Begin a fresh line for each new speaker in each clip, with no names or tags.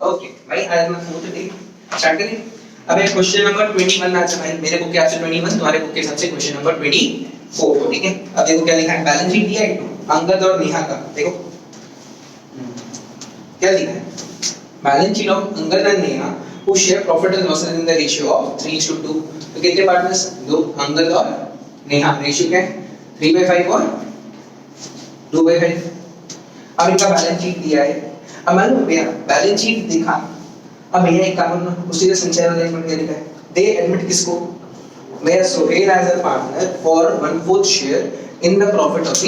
Okay भाई आज मैं फोर्थ डे स्टार्ट करें। अब एक क्वेश्चन नंबर 21 आज है भाई, मेरे बुक के हिसाब से 21, तुम्हारे बुक के हिसाब से क्वेश्चन नंबर 24। ठीक है, अब देखो क्या लिखा है, बैलेंस शीट दिया है अंगद और नेहा का। देखो क्या लिखा है, balance sheet of Angad and Neha who share profit and losses in the ratio of 3:2। तो कितने पार्टनर्स, दो, अंगद और नेहा। रेशियो क्या है, 3/5 और 2/5। अब इनका बैलेंस शीट दिया है। अब मान लो भैया बैलेंस शीट दिखा, अब भैया एक काम करना, उसी का संचय अरेंजमेंट क्या लिखा है, दे एडमिट किसको, भैया Sohail as a partner for 1/4 share in the profit of the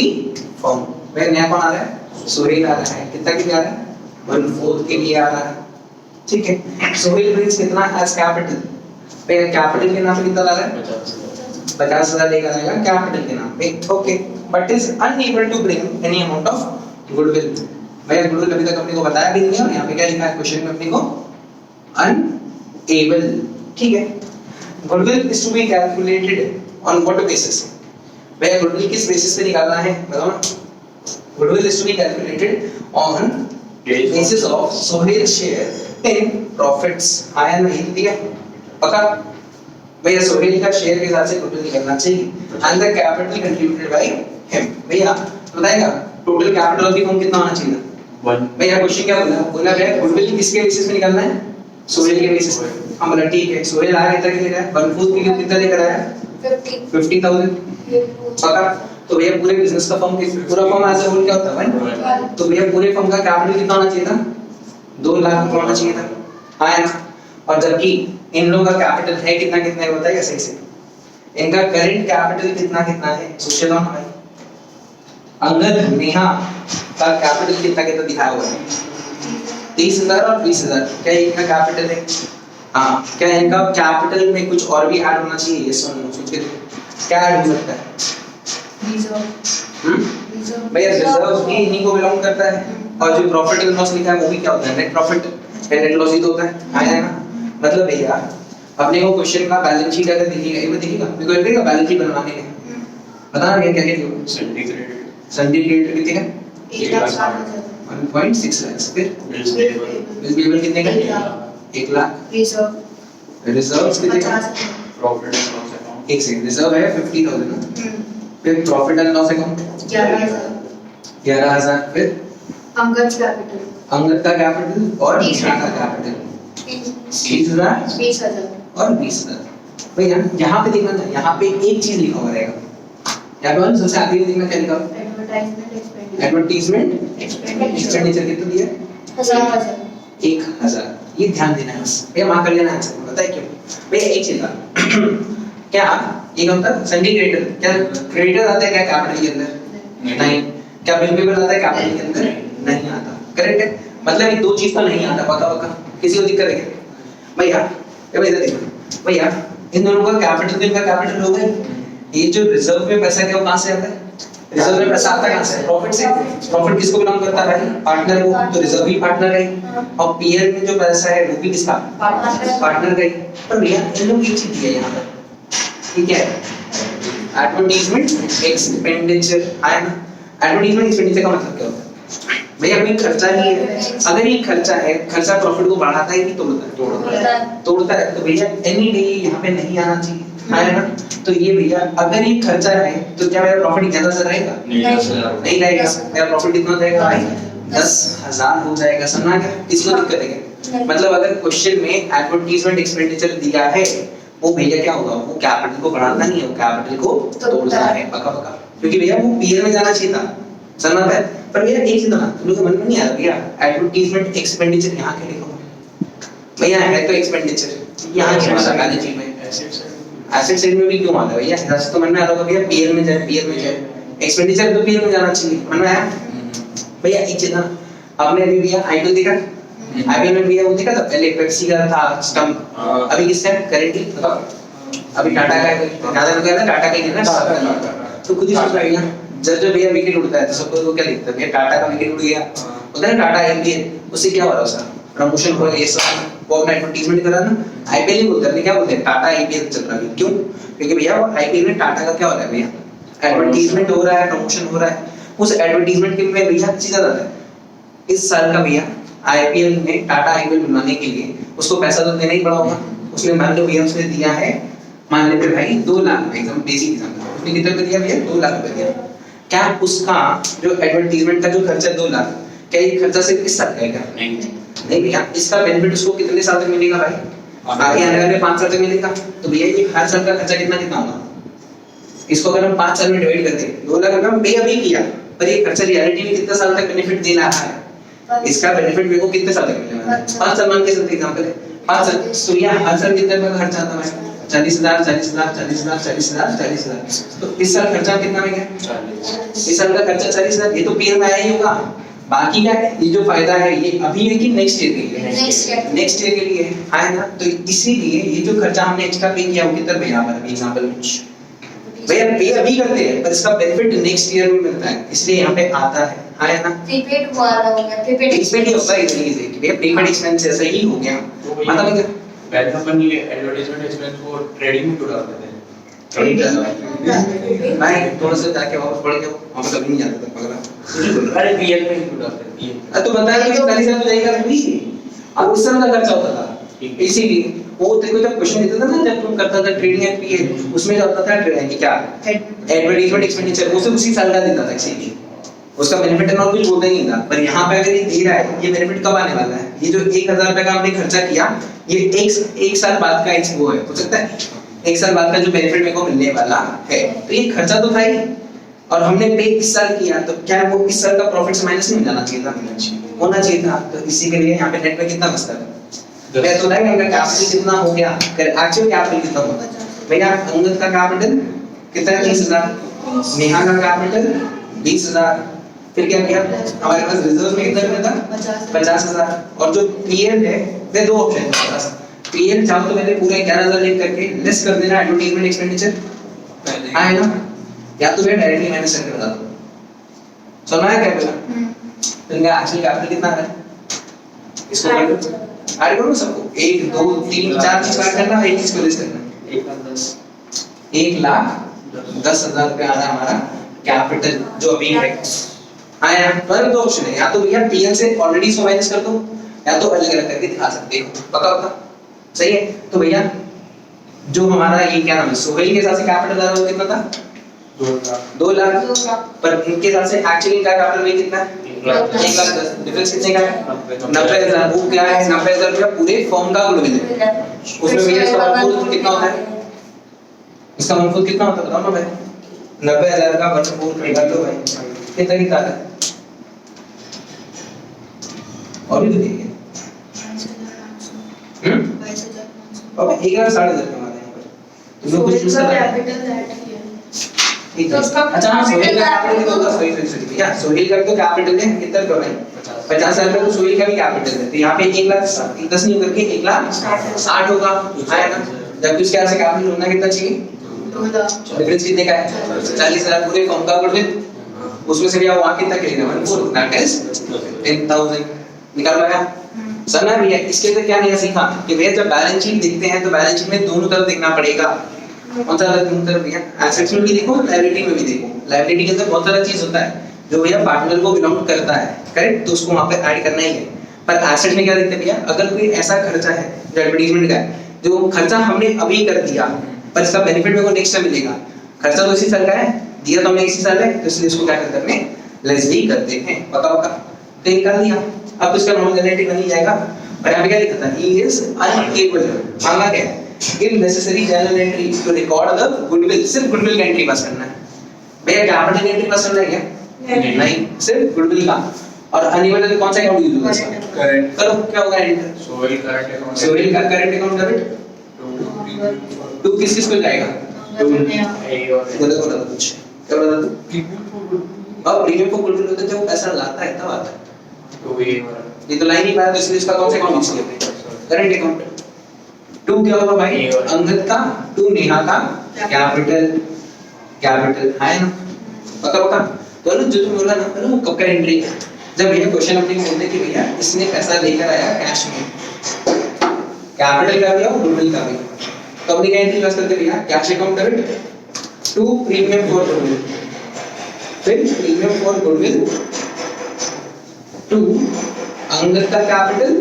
firm. भैया नया कौन आ रहा है, सोहेल आ रहा है। कितना के लिए आ रहा है, 1/4 के लिए आ रहा है। ठीक है, सोहेल ब्रिंग्स कितना एज कैपिटल, भैया कैपिटल के नाम पे कितना ला रहा है, 50,000 लेकर आएगा कैपिटल के नाम पे। Okay, but is unable to bring any amount of goodwill. भैया गुडविल अभी तक अपने को बताया भी नहीं है, और यहाँ पे क्या लिखा है क्वेश्चन में अपने को, अनएबल। ठीक है, goodwill is to be calculated on what basis, भैया गुडविल किस बेसिस पे निकालना है बताओ ना। Goodwill is to be calculated on basis of Sohail share in profits. आया नहीं दिया पक्का, भैया सोहेल का शेयर के हिसाब से गुडविल निकलना चाहिए, and the capital contributed by him. भैया बताएगा total capital of the firm कितना होना चाहिए, 1। भैया क्वेश्चन क्या बोला, बोला भैया गुडविल किसके बेसिस पे निकालना है, सोहेल के बेसिस पे। हम बोला ठीक है, सोहेल आ कितना के लेकर आया, 1/4 के लिए कितना लेकर आया, 50,000 पक्का। तो भैया पूरे बिजनेस का फर्म, पूरा फर्म एज अ होल क्या होता है भाई, तो भैया पूरे फर्म का कैपिटल कितना होना चाहिए था, 2 लाख होना चाहिए था। आया ना, और जबकि इन लोगों का कैपिटल है कितना कितना है बताइए सही से, इनका करंट कैपिटल कितना कितना है, सोच लो ना भाई। अंगद नेहा का कैपिटल कितना कितना दिखाया हुआ है, 30,000 और 20,000। क्या इनका कैपिटल है, हाँ। क्या इनका कैपिटल में कुछ और भी ऐड होना चाहिए, ये सोच के क्या ऐड हो सकता है, भैया रिजर्व भी इन्हीं को बिलोंग करता है, और जो प्रॉफिट एंड लॉस लिखा है वो भी क्या होता है, net profit and net loss ही तो होता है। आया ना, मतलब भैया अपने को क्वेश्चन का बैलेंस शीट अगर दिखेगा, एक बार दिखेगा मेरे को, लगेगा बैलेंस शीट बनवाने के बता भैया क्या क्या लिखा, सिंडिकेट कितने का, 1.6 लाख। फिर बिल पेबल कितने का, 1 लाख। रिजर्व कितने का, प्रॉफिट एंड लॉस अकाउंट, एक सेकंड, रिजर्व है 50,000 ना, फिर प्रॉफिट एंड लॉस अकाउंट 11,000। फिर अंगद का कैपिटल और नेहा का कैपिटल 30,000 और 20,000। भैया यहाँ पे देखना ना, यहाँ पे एक चीज लिखा हुआ रहेगा, यहाँ पे सबसे आगे देखना क्या लिखा हुआ, एडवर्टाइजमेंट एक्सपेंडिचर कितना दिया, 1,000। ये ध्यान देना है बस भैया, मार्क कर लेना आंसर। पता है क्यों भैया, एक चीज का क्या ये क्या होता है, संडे क्रेडिटर, क्या क्रेडिटर आता है क्या कैपिटल के अंदर, नहीं। क्या बिल पेबल आता है कैपिटल के अंदर, नहीं आता। करेक्ट है, मतलब ये दो चीज तो नहीं आता पक्का पक्का। किसी को दिक्कत है भैया, ये इधर देखो भैया, इन दोनों का कैपिटल, इनका कैपिटल हो गया। ये जो रिजर्व में पैसा क्या, कहां से आता है, रिजर्व में पैसा आता कहां से, प्रॉफिट से। प्रॉफिट किसको बिलोंग करता है भाई, पार्टनर को, तो रिजर्व भी पार्टनर है। और पीएल में जो पैसा है वो भी किसका, पार्टनर का ही। पर भैया इन लोग एक चीज दिया यहां पर, ठीक है, एडवर्टाइजमेंट एक्सपेंडिचर। आया ना, एडवर्टाइजमेंट एक्सपेंडिचर का मतलब क्या होता है भैया, कोई खर्चा नहीं है। अगर ये खर्चा है, खर्चा प्रॉफिट को बढ़ाता है कि तोड़ता है। तो भैया एनी डे यहाँ पे नहीं आना चाहिए, आया ना। तो ये भैया अगर ये खर्चा है तो क्या मेरा प्रॉफिट ज्यादा से रहेगा, नहीं रहेगा। मेरा प्रॉफिट कितना हो जाएगा भाई, 10,000 हो जाएगा। समझा क्या, इसको दिक्कत है। मतलब अगर क्वेश्चन में एडवर्टाइजमेंट एक्सपेंडिचर दिया है, वो भैया क्या होगा, वो कैपिटल को बढ़ाता नहीं है, वो कैपिटल को तोड़ता है पक्का पक्का। क्योंकि भैया वो पीएल में जाना चाहिए था, समझ में। पर भैया एक चीज ना, तुम लोग मन में नहीं आ रहा भैया, एडवर्टाइजमेंट एक्सपेंडिचर यहाँ के लिखो भैया, है तो एक्सपेंडिचर यहाँ क्यों आता बैलेंस शीट में, एसेट साइड में भी क्यों आता है भैया, ऐसा तो मन में आता होगा भैया, पीएल में जाए, पीएल में जाए। एक्सपेंडिचर तो पीएल में जाना चाहिए, मन में आया भैया। एक चीज ना, आपने अभी भैया आईपीएल देखा, आईपीएल में भैया वो देखा था, पहले पेप्सी का था स्टंप, अभी किसका है करेंटली बताओ, अभी टाटा का है, टाटा का ही है ना। तो खुद ही सोच रहा है, जब भैया विकेट उड़ता है तो सबको वो क्या लिखता है भैया, टाटा का विकेट उड़ गया, होता है ना टाटा आईपीएल, उससे क्या हो रहा है, उसका प्रमोशन हो रहा है, ये सब वो अपना एडवर्टाइजमेंट कर रहा है ना। आईपीएल ही बोलते हैं, क्या बोलते हैं, टाटा आईपीएल चल रहा है। क्यों, क्योंकि भैया वो आईपीएल में टाटा का क्या हो रहा है भैया, एडवर्टाइजमेंट हो रहा है, प्रमोशन हो रहा है। उस एडवर्टाइजमेंट के में भैया चीज आता है, इस साल का भैया आईपीएल में टाटा आईपीएल बनवाने के लिए उसको पैसा तो देना ही पड़ा होगा। उसने मान लो भैया उसने दिया है, मान लेते भाई 2 लाख रुपए, एकदम बेसिक एग्जांपल, उसने कितने रुपए दिया भैया? 2 लाख रुपए दिया। क्या उसका जो एडवर्टाइजमेंट का जो खर्चा 2 लाख, क्या ये खर्चा सिर्फ इस साल का है क्या? नहीं भैया, इसका बेनिफिट उसको कितने साल तक मिलेगा भाई? आगे आने वाले 5 साल तक मिलेगा। तो भैया ये हर साल का खर्चा कितना कितना होगा? इसको अगर हम 5 साल में डिवाइड करते हैं, 2 लाख रुपए हम पे अभी किया, पर ये खर्चा रियलिटी में कितने साल तक बेनिफिट दे रहा है? इसका बेनिफिट मेरे को कितने साल तक मिलेगा? 5 साल मान के चलते एग्जांपल है, 5 साल। तो यह हर साल कितने रुपए का खर्चा आता है? 40,000 40,000 40,000 40,000 40,000। तो इस साल खर्चा कितना में गया? इस साल का खर्चा 40,000। ये तो पीएल में आया ही होगा। बाकी क्या है? ये जो फायदा है ये अभी है कि नेक्स्ट ईयर के लिए? नेक्स्ट ईयर के लिए है ना। तो इसीलिए ये जो खर्चा हमने एक्स्ट्रा पे किया वो कितना पे यहाँ पर एग्जांपल में भैया पे अभी करते हैं, पर इसका बेनिफिट नेक्स्ट ईयर में मिलता है, इसलिए यहाँ पे आता है ना।
प्रीपेड वाला हो गया, प्रीपेड
ही होगा इस तरीके से कि भैया प्रीपेड एक्सपेंस ऐसा ही हो गया। मतलब क्या
पहले अपन ये एडवर्टाइजमेंट एक्सपेंस को ट्रेडिंग में क्यों डालते थे?
भाई थोड़ा सा जाके वापस पढ़ के हम कभी नहीं जाते थे पगला।
अरे पीएल में क्यों डालते थे?
तो बताया कि 40,000 तो जाएगा भी, अब उस समय का खर्चा होता था। इसीलिए वो तेरे को जब क्वेश्चन देता था ना, जब तुम करता था ट्रेडिंग एंड पीएल, उसमें जाता था क्या एडवर्टाइजमेंट एक्सपेंडिचर, वो उसी साल का देता था। इसीलिए उसका बेनिफिट और कुछ बोलता ही नहीं था। पर यहाँ पे अगर ये दे रहा है, ये बेनिफिट कब आने वाला है? ये जो 1,000 रुपए का हमने खर्चा किया, ये एक साल बाद का वो है, हो सकता है 1 साल बाद का जो बेनिफिट मेरे को मिलने वाला है। तो ये खर्चा तो था ही, और हमने पे इस साल किया, तो क्या वो इस साल का प्रॉफिट से माइनस नहीं जाना चाहिए था? होना चाहिए था। तो इसी के लिए यहाँ पे नेट में कितना बचता है? मैं तो नहीं कहूँगा कैपिटल कितना हो गया, एक्चुअल कैपिटल कितना होगा भैया? अंगद का कैपिटल कितना है? 30,000। नेहा का कैपिटल 20,000। फिर क्या किया? हमारे पास रिजर्व में कितना रुपया था? 50,000। और जो पीएल है, वे 2 ऑप्शन है हमारे पास। पीएल चाहो तो मैंने पूरा 11,000 लेट करके लेस कर देना एडवर्टाइजमेंट एक्सपेंडिचर, है ना, या तो फिर डायरेक्टली माइनस करके बता दो। सुना है क्या पहला? तो इनका एक्चुअल कैपिटल कितना है? इसको ऐड करो सबको, 1 2 3 4 चीज ऐड करना, एक चीज को लेस करना। 1,10,000 रुपए आ रहा है हमारा कैपिटल जो अभी है। आया पर 2 ऑप्शन है, या तो भैया पीएल से ऑलरेडी इसको माइनस कर दो, या तो अलग अलग करके दिखा सकते हो। पता होता सही है। तो भैया जो हमारा ये क्या नाम है, सोहेल के हिसाब से कैपिटल आ रहा है वो कितना था? 2 लाख। पर इनके हिसाब से एक्चुअली का कैपिटल भी कितना है? 1,10,000। डिफरेंस कितने का है? 90,000। वो क्या है? 90,000 रुपया पूरे फॉर्म का गुणविल है। उसमें भैया इसका वर्गमूल कितना होता है? इसका वर्गमूल कितना होता है बताओ ना भाई? 90,000 का वर्गमूल निकाल लो भाई, कितना आता है? और भी तो देखिए, अब 11,500 कमाते हैं पर तुम लोग कुछ दूसरा कैपिटल ऐड किया। तो उसका अच्छा हाँ, सोहेल का कैपिटल कितना होगा? सॉरी भैया, सोहेल का तो कैपिटल है कितना का भाई? 50,000 का। तो सोहेल का भी कैपिटल है, तो यहाँ पे 1,10,000 नहीं होकर के 1,60,000 होगा, है ना। जबकि उसके यहाँ से कैपिटल होना कितना चाहिए? डिफरेंस कितने का है? 40,000 पूरे फॉर्म का गुणविल। उसमें से भैया वहां कितना करेगा? 1/4, दैट इज 10,000। निकाल पाया? समझना भैया। इसके अंदर क्या नहीं सीखा कि भैया जब बैलेंस शीट देखते हैं तो बैलेंस शीट में दोनों तरफ देखना पड़ेगा। कौन सा दोनों तरफ भैया? एसेट्स में भी देखो, लायबिलिटी में भी देखो। लायबिलिटी के अंदर बहुत सारा चीज होता है जो भैया पार्टनर को बिलोंग करता है, करेक्ट, तो उसको वहां पे ऐड करना ही है। पर एसेट्स में क्या देखते हैं भैया? अगर कोई ऐसा खर्चा है जो एडवर्टाइजमेंट का है, जो खर्चा हमने अभी कर दिया पर इसका बेनिफिट मेरे को नेक्स्ट टाइम मिलेगा, खर्चा तो इसी साल का है, दिया तो हमने इसी साल है, तो इसलिए इसको क्या करते हैं? लेस भी करते हैं। पता होगा तो निकाल दिया। अब इसका नॉन जनरेटिव बन जाएगा। और यहाँ पे क्या लिखा था? ही इज अनएबल, मांगा क्या है? If necessary journal entry to record the goodwill. सिर्फ गुडविल का एंट्री पास करना है भैया, कैपिटल एंट्री पास करना है क्या? नहीं, सिर्फ गुडविल का। और अनएबल कौन सा अकाउंट यूज होगा इसका? करंट। करो क्या होगा? Enter
Sohail current account.
Sohail का करंट अकाउंट डेबिट टू किस किस को जाएगा? बोलो कुछ क्या बोला तू? अब प्रीमियम को गुडविल होता है जब वो पैसा लाता है तब आता है।
तो
ये तो लाइन ही पाया, तो इसलिए इसका कौन सा अकाउंट यूज किया? Current account. 2 क्या होगा भाई? अंगद का, 2 नेहा का कैपिटल है ना। पता तो जो तुम बोला ना वो कब का एंट्री है? जब ये क्वेश्चन अपने को बोलते कि भैया इसने पैसा लेकर आया कैश में, कैपिटल का भी और गुडविल का भी, तो अपनी क्या एंट्री पास करते भैया? Cash account debit to premium for goodwill, फिर premium for goodwill to Angad का कैपिटल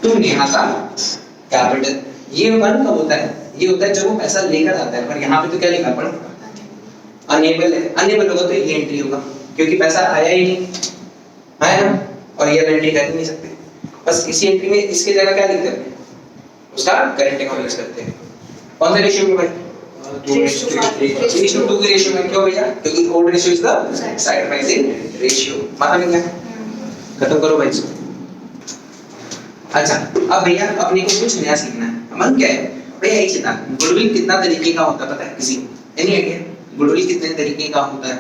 टू नेहा का कैपिटल। ये 1 कब होता है? ये होता है जब वो पैसा लेकर आता है, पर यहाँ पे तो क्या लिखा पड़ा? अनेबल है। अनेबल होगा तो ये एंट्री होगा क्योंकि पैसा आया ही नहीं, आया ना, और ये एंट्री कर ही नहीं सकते। बस इसी एंट्री में इसके जगह क्या लिखते हैं? उसका करंट अकाउंट यूज करते हैं। कौन सा रेशियो में भाई? 3:2 के रेशियो में। क्यों भैया? क्योंकि old ratio is the sacrificing ratio. माता में क्या? खत्म करो भाई इसको। अच्छा, अब भैया अपने को कुछ नया सीखना है। अमन क्या है भैया? एक चीज, गुडविल कितना तरीके का होता है पता है किसी को? Any idea? गुडविल कितने तरीके का होता है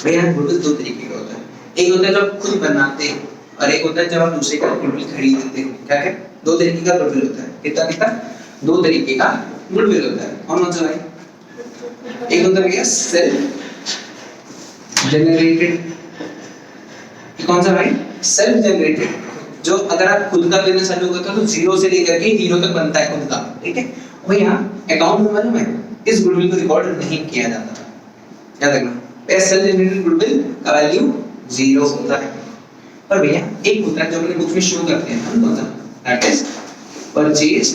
भैया? गुडविल 2 तरीके का होता है। एक होता है जब खुद बनाते हो और एक होता है जब आप दूसरे का गुडविल खरीदते हो। क्या क्या? 2 तरीके का गुडविल होता है। कितना कितना? 2 तरीके का गुडविल होता है। कौन सा भाई? एक होता है भैया सेल्फ जनरेटेड। कौन सा भाई? Self generated. जो अगर आप खुद का बिजनेस चालू करते हो तो 0 से लेकर के हीरो तक बनता है खुद का, ठीक है? भैया अकाउंट में मालूम है इस गुडविल को रिकॉर्ड नहीं किया जाता। याद रखना, सेल्फ जनरेटेड गुडविल का वैल्यू 0 होता है। पर भैया एक होता है जो अपने बुक में शो करते हैं, हम कौन सा? That is purchased.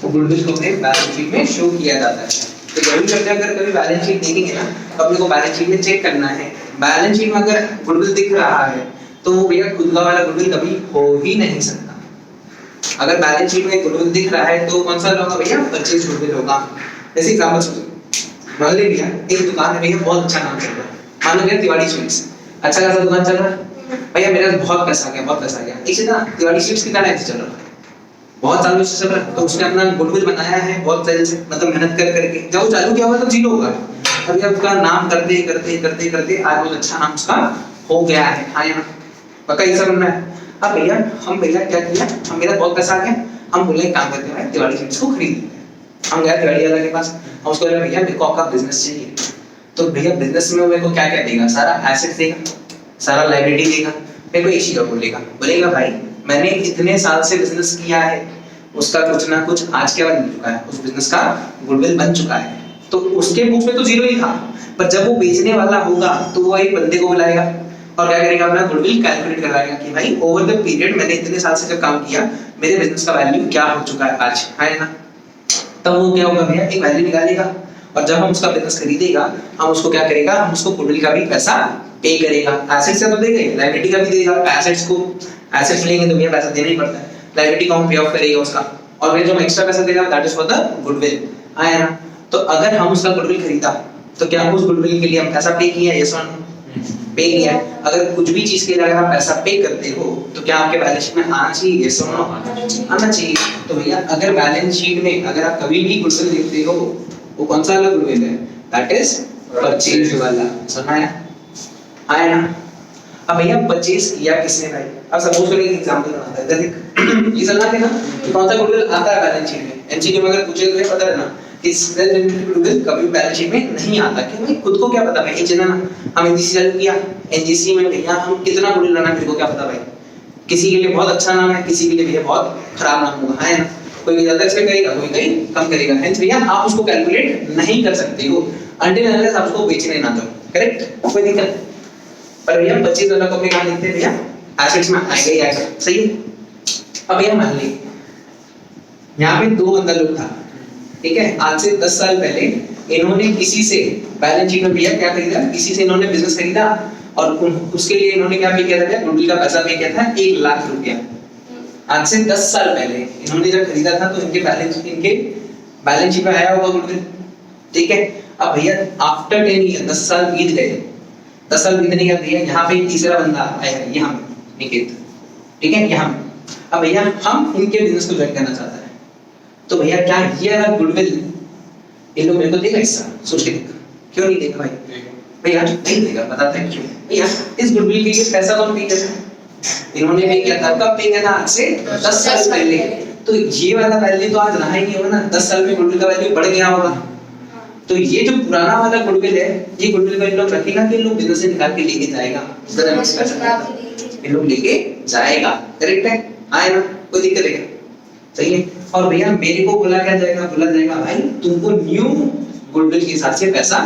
गुडविल को अपने बैलेंस शीट में शो किया जाता है। तो जरूर करते हैं अगर कभी बैलेंस शीट देखेंगे ना तो अपने को बैलेंस शीट में चेक करना है। बैलेंस शीट में अगर गुडविल दिख रहा है तो भैया खुद का वाला गुडविल कभी हो ही नहीं सकता। अगर बैलेंस शीट में गुडविल दिख रहा है तो कौन सा होगा भैया? परचेज गुडविल होगा। जैसे एग्जांपल सोचो, मान लीजिए भैया एक दुकान है भैया, बहुत अच्छा नाम चल रहा है, मान लो भैया तिवारी स्वीट्स, अच्छा खासा दुकान चल रहा है भैया, मेरा बहुत पैसा आ गया, बहुत पैसा आ गया। इसी ना तिवारी स्वीट्स कितना टाइम से चल रहा है? बहुत सालों से चल रहा है। तो उसने अपना गुडविल बनाया है बहुत साल से, मतलब मेहनत कर करके। जब वो चालू किया होगा तो 0 होगा। अभी अब उसका नाम करते करते करते करते आज बहुत अच्छा नाम उसका हो गया है। हाँ यहाँ पक्का ये समझना है। अब भैया हम भैया क्या किया, हम मेरा बहुत पैसा आ गया, हम बोले एक काम करते हैं तिवारी स्वीट्स को खरीद लेते हैं। हम गए तिवारी वाला के पास, हम उसको बोले भैया मेरे को आपका बिजनेस चाहिए। तो भैया बिजनेस में मेरे को क्या क्या देगा? सारा एसेट देगा, सारा लाइबिलिटी देगा। मेरे को एक चीज बोलेगा, बोलेगा भाई मैंने इतने साल से बिजनेस किया है, उसका कुछ ना कुछ आज क्या बन चुका है, उस बिजनेस का गुडविल बन चुका है। तो उसके बुक में तो 0 ही था, पर जब वो बेचने वाला होगा तो वो एक बंदे को बुलाएगा और क्या करेगा? अपना गुडविल कैलकुलेट करवाएगा कि भाई ओवर द पीरियड मैंने इतने साल से जब काम किया मेरे बिजनेस का वैल्यू क्या हो चुका है आज, है ना? तब वो क्या होगा भैया? एक वैल्यू निकालेगा और जब हम उसका बिजनेस खरीदेगा हम उसको क्या करेगा? हम उसको गुडविल का भी पैसा पे करेगा। एसेट्स का तो देगा, लायबिलिटी का भी देगा। एसेट्स को एसेट्स लेंगे तो भैया पैसा देना ही पड़ता है, लायबिलिटी को हम पे ऑफ करेगा उसका, और फिर जो एक्स्ट्रा पैसा देगा that is for the goodwill, आया ना? तो अगर हम उसका गुडविल खरीदा तो क्या उस गुडविल के लिए हम पैसा पे किया? यस और नो? पे किया। अगर कुछ भी चीज के लिए अगर आप पैसा पे करते हो तो क्या आपके बैलेंस शीट में आना चाहिए? यस और नो? आना चाहिए। तो भैया अगर बैलेंस शीट में अगर आप कभी भी गुडविल देखते हो वो कौन सा वाला गुडविल है? दैट इज परचेज वाला। सुना है? आया ना? अब भैया परचेज किया किसने भाई? अब सपोज करो एक एग्जांपल बनाता है, जैसे ये समझना है ना कि कौन सा गुडविल आता है बैलेंस शीट में। एनसीक्यू में अगर पूछे तो ये पता है ना कि सेल्फ जनरेटेड गुडविल कभी बैलेंस शीट में नहीं आता। क्यों भाई? खुद को क्या पता भाई? ये ना हम एनजीसी चालू किया, एनजीसी में भैया हम कितना गुडविल लाना मेरे को क्या पता भाई? किसी के लिए बहुत अच्छा नाम है, किसी के लिए भैया बहुत खराब नाम होगा, है ना? कोई ज्यादा एक्सपेक्ट करेगा, कोई कहीं कम करेगा। हेंस भैया आप उसको कैलकुलेट नहीं कर सकते हो अनटिल अनलेस आप उसको बेचने ना दो। करेक्ट? कोई दिक्कत नहीं। पर भैया 25 वाला को अपने कहां लिखते हैं भैया? एसेट्स में आएगा ही आएगा, सही है? अब भैया मान लीजिए यहाँ पे 2 बंदा लोग था, ठीक है? आज से 10 साल पहले इन्होंने किसी से बैलेंस शीट में भैया क्या खरीदा? किसी से इन्होंने बिजनेस खरीदा और उसके लिए इन्होंने क्या पे किया था? गुडविल का पैसा पे किया था 1 लाख रुपया। आज से 10 साल पहले इन्होंने जब खरीदा था तो इनके बैलेंस शीट में आया होगा गुडविल, ठीक है? अब भैया आफ्टर 10 ईयर 10 साल बीत गए, 10 साल बीतने के बाद भैया यहाँ पे तीसरा बंदा आया है, यहाँ पे निकेत, ठीक है? यहाँ अब भैया हम इनके बिजनेस को ज्वाइन करना चाहते हैं, तो भैया क्या ये अगर गुडविल ये लोग मेरे को देगा हिस्सा? सोच के देखो, क्यों नहीं देगा भाई? भैया नहीं देगा, बताते हैं क्यों। भैया इस गुडविल के लिए पैसा कौन पे किया? इन्होंने पे किया था। कब पे किया था? आज से 10 साल पहले। तो ये वाला वैल्यू तो आज रहा ही नहीं होगा ना, 10 साल में गुडविल का वैल्यू बढ़ गया होगा। तो ये जो पुराना वाला गुडविल है, ये गुडविल को इन लोग रखेगा कि इन लोग बिजनेस से निकाल के लेके जाएगा? इन लोग लेके जाएगा, करेक्ट है? आए ना? कोई दिक्कत है? सही है? और भैया मेरे को बोला क्या जाएगा? बोला जाएगा भाई तुमको न्यू गुडविल के हिसाब से पैसा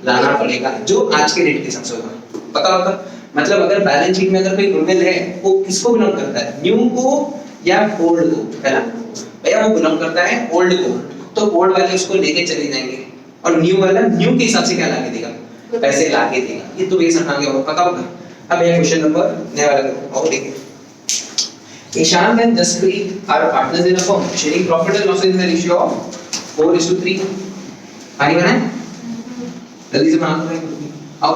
लाना पड़ेगा जो आज के रेट के हिसाब से होगा। पक्का पक्का? मतलब अगर बैलेंस शीट में अगर कोई गुडविल है वो किसको बिलोंग करता है, न्यू को या ओल्ड को, है ना भैया, वो बिलोंग करता है ओल्ड को, तो ओल्ड वाले उसको लेके चले जाएंगे और न्यू वाला न्यू के हिसाब से क्या लाके देगा, पैसे लाके देगा। ये तो बेस हटा गया, पता होगा। अब ये क्वेश्चन नंबर नया वाला करो और देखिए, Ishaan and Jaspreet are partners in a firm sharing profit and loss in the ratio of 4:3। पानी बना है, जल्दी से बना दो। अब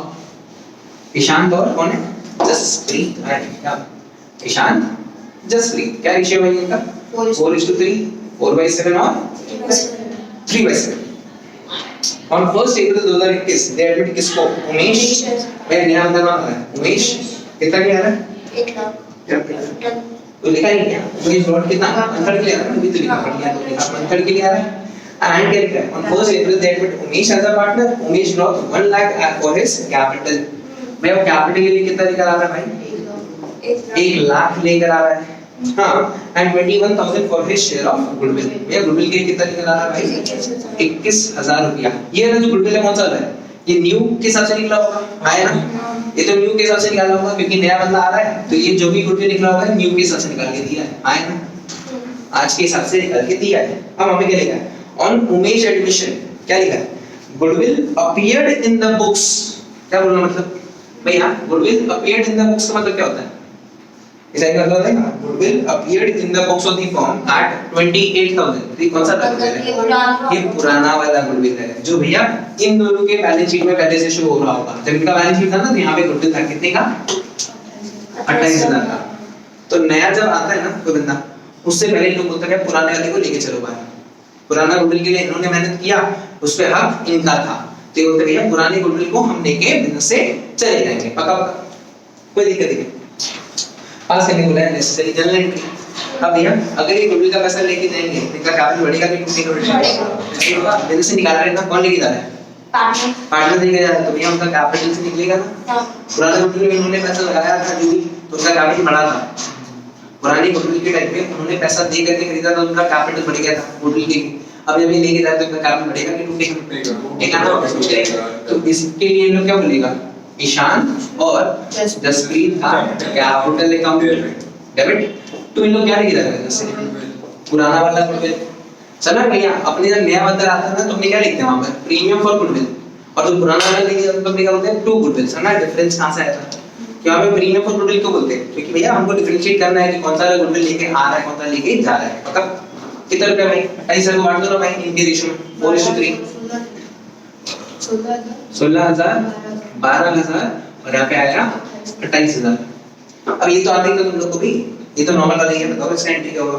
ईशान और कौन है, जसप्रीत, क्या ईशान जसप्रीत, क्या रेशियो है इनका 4:3, 4/7 और 3/7। On 1st April 2021 they admit किसको, उमेश, मैं नया बंदा नाम है उमेश, कितना क्या आ रहा है
1 लाख
तो लिखा ही क्या, उमेश डॉट कितना अंतर के लिए आ रहा है, अभी तो लिखा पड़ गया, तो लिखा अंतर के लिए आ रहा है। एंड क्या लिखा है, on 1st April they admit Umesh as a partner, Umesh got 1 lakh for his capital। मैं वो कैपिटल के लिए कितना लेकर आ रहा है भाई, 1 लाख लेकर आ रहा है, हाँ, and 21,000 for his share of goodwill. भैया गुडविल के लिए कितना निकल आ रहा है भाई, 21,000 रुपया। ये ना जो गुडविल है कौन सा है, ये न्यू के हिसाब से निकला होगा, आया ना, ये तो न्यू के हिसाब से निकाला होगा क्योंकि नया बंदा आ रहा है, तो ये जो भी गुडविल निकला होगा न्यू के हिसाब से निकाल के दिया है, आया ना, आज के हिसाब से निकाल के दिया है। अब हमें क्या लिखा है, ऑन उमेश एडमिशन क्या लिखा है, goodwill appeared in the books. क्या बोलना मतलब भैया, goodwill appeared in the books का मतलब क्या होता है, इसे क्या मतलब है, goodwill appeared in the books of the firm at 28,000। ये कौन सा गुडविल है, ये पुराना वाला गुडविल है जो भैया इन दोनों के बैलेंस शीट में पहले से शो हो रहा होगा। जब इनका बैलेंस शीट था ना तो यहाँ पे गुडविल था कितने का, 28,000 का। तो नया जब आता है ना कोई बंदा, उससे पहले इन लोग बोलते हैं पुराने वाले को लेके चलो बाहर, पुराना गुडविल के लिए इन्होंने मेहनत किया, उस पे हक इनका था, तो ये बोलते भैया पुराने गुडविल को हम लेके बिजनेस से चले जाएंगे, पक्का पक्का, कोई दिक्कत नहीं। पास करने बोला है नेसेसरी जनरल एंट्री। अब भैया अगर ये गुडविल का पैसा लेके जाएंगे इनका कैपिटल बढ़ेगा कि टूटेगा, बिजनेस से निकाल रहे हैं ना, कौन लेके जा रहा है, पार्टनर लेके जा रहा है, तो भैया उनका कैपिटल से निकलेगा ना। पुराने गुडविल में इन्होंने पैसा लगाया था जो भी, तो उनका कैपिटल बढ़ा था। पुरानी गुडविल के टाइम पे उन्होंने पैसा दे करके खरीदा था, उनका कैपिटल बढ़ गया था गुडविल के। अब जब ये लेके जाए तो उनका कैपिटल बढ़ेगा कि टूटेगा, तो इसके लिए लोग क्या बोलेगा, ईशान और जसप्रीत का कैपिटल अकाउंट डेबिट। तो इन लोग क्या लेके जा रहे हैं जैसे पुराना वाला गुडविल, चला भैया अपने जब नया बंदा आता है ना तो हमने क्या लिखते हैं वहां पर, प्रीमियम फॉर गुडविल, और जो पुराना वाला लेके जाते हैं तो हमने क्या बोलते हैं, टू गुडविल। समझना डिफरेंस कहां से आया था, क्या हमें प्रीमियम फॉर गुडविल क्यों बोलते हैं, क्योंकि भैया हमको डिफरेंशिएट करना है कि कौन सा गुडविल लेके आ रहा है, कौन सा लेके जा रहा है। पता कितना रुपया भाई, 28,000 को बांट दो ना भाई इनके रेशियो में, 4:3, 16,000, 12,000 और यहाँ पे आएगा 28,000। अब ये तो आते ही तो तुम लोग को भी, ये तो नॉर्मल वाला ही है, बताओ इसका एंट्री क्या होगा,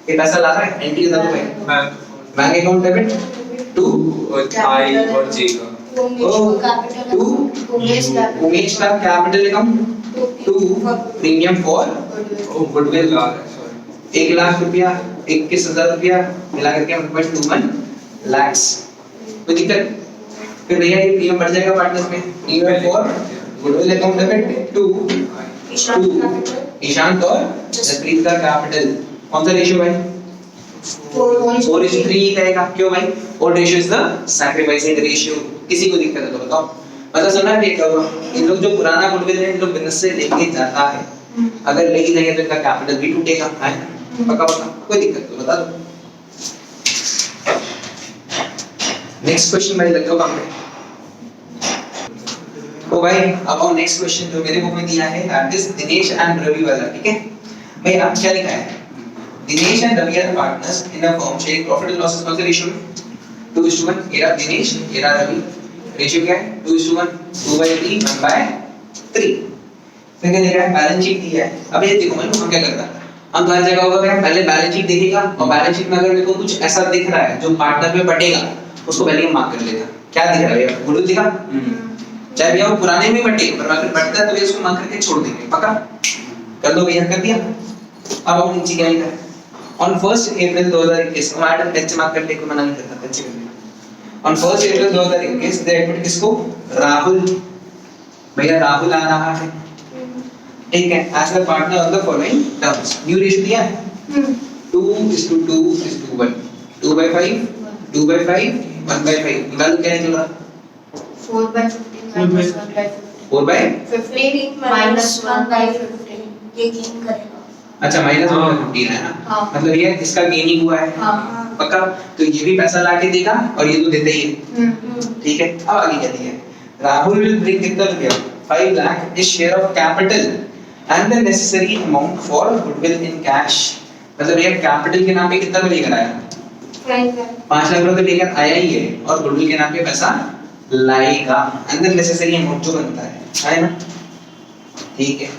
ये पैसा ला रहा है, एंट्री कितना होगा, bank account debit to
I और जे का,
टू उमेश का capital account, to premium for goodwill 1 lakh रुपया, 21,000 रुपया मिला करके हम 1.21 लाख। कोई दिक्कत, फिर भैया ये प्रीमियम बढ़ जाएगा पार्टनर्स में, premium for goodwill account debit to Ishaan और जसप्रीत का कैपिटल, कौन सा रेशियो भाई, 4:3 रहेगा। क्यों भाई, old ratio is the sacrificing ratio. किसी को दिक्कत है तो बताओ, मतलब सुनना है क्या होगा, इन लोग जो पुराना गुडविल है इन लोग बिजनेस से लेके जाता है, अगर लेके जाएंगे तो इनका कैपिटल भी टूटेगा, है पक्का पक्का, कोई दिक्कत तो बता दो। नेक्स्ट क्वेश्चन भाई लग जाओ काम पे। ओ भाई अब आओ नेक्स्ट क्वेश्चन जो मेरे बुक में दिया है, that is Dinesh and Ravi वाला, ठीक है भाई। आप क्या लिखा है, Dinesh and Ravi are partners in a firm sharing profit and losses, कौन सा रेशियो में, 2:1। ये रहा दिनेश, ये रहा रवि, रेशियो क्या है 2:1, 2/3, 1/3। फिर क्या लिखा है, बैलेंस शीट दिया है। अब ये देखो मैंने हम क्या करता है, हम हर जगह होगा क्या, पहले बैलेंस शीट देखेगा और बैलेंस शीट में अगर मेरे को कुछ ऐसा दिख रहा है जो पार्टनर में बटेगा उसको पहले हम मार्क कर लेगा। क्या दिख रहा है भैया, गुडविल दिखा, चाहे भैया वो पुराने में बटे, पर अगर बटता है तो भैया उसको मार्क करके छोड़ देंगे, पक्का कर दो भैया, कर दिया। अब हम नीचे क्या लिखा है, on 1st April 2021, madam tench mark कर ले, कोई मना नहीं करता, टेंच कर ले। On 1st April 2021 they admit किसको, राहुल, भैया राहुल आ रहा है, ठीक है, as the partner on the following terms. New ratio दिया है 2:2:1, 2/5, 2/5, 1/5। निकालो क्या निकल रहा,
4/15 minus 1/15।
4 by
minus 1 by 15 ये गेन करेगा।
अच्छा माइनस 1/15 है ना।
हाँ।
मतलब ये इसका गेनिंग हुआ है।
हाँ।
पक्का। तो ये भी पैसा लाके देगा और ये तो देते ही है। ठीक है। अब आगे क्या दिया है? राहुल will bring कितना रुपया 5 lakh his share of capital and the necessary amount for goodwill in cash। मतलब ये कैपिटल के नाम पे कितना पे लेकर आया? 5 लाख रुपए लेकर आया ही है और गुडविल के नाम पे पैसा लाएगा एंड द नेसेसरी अमाउंट जो बनता है ना। ठीक है।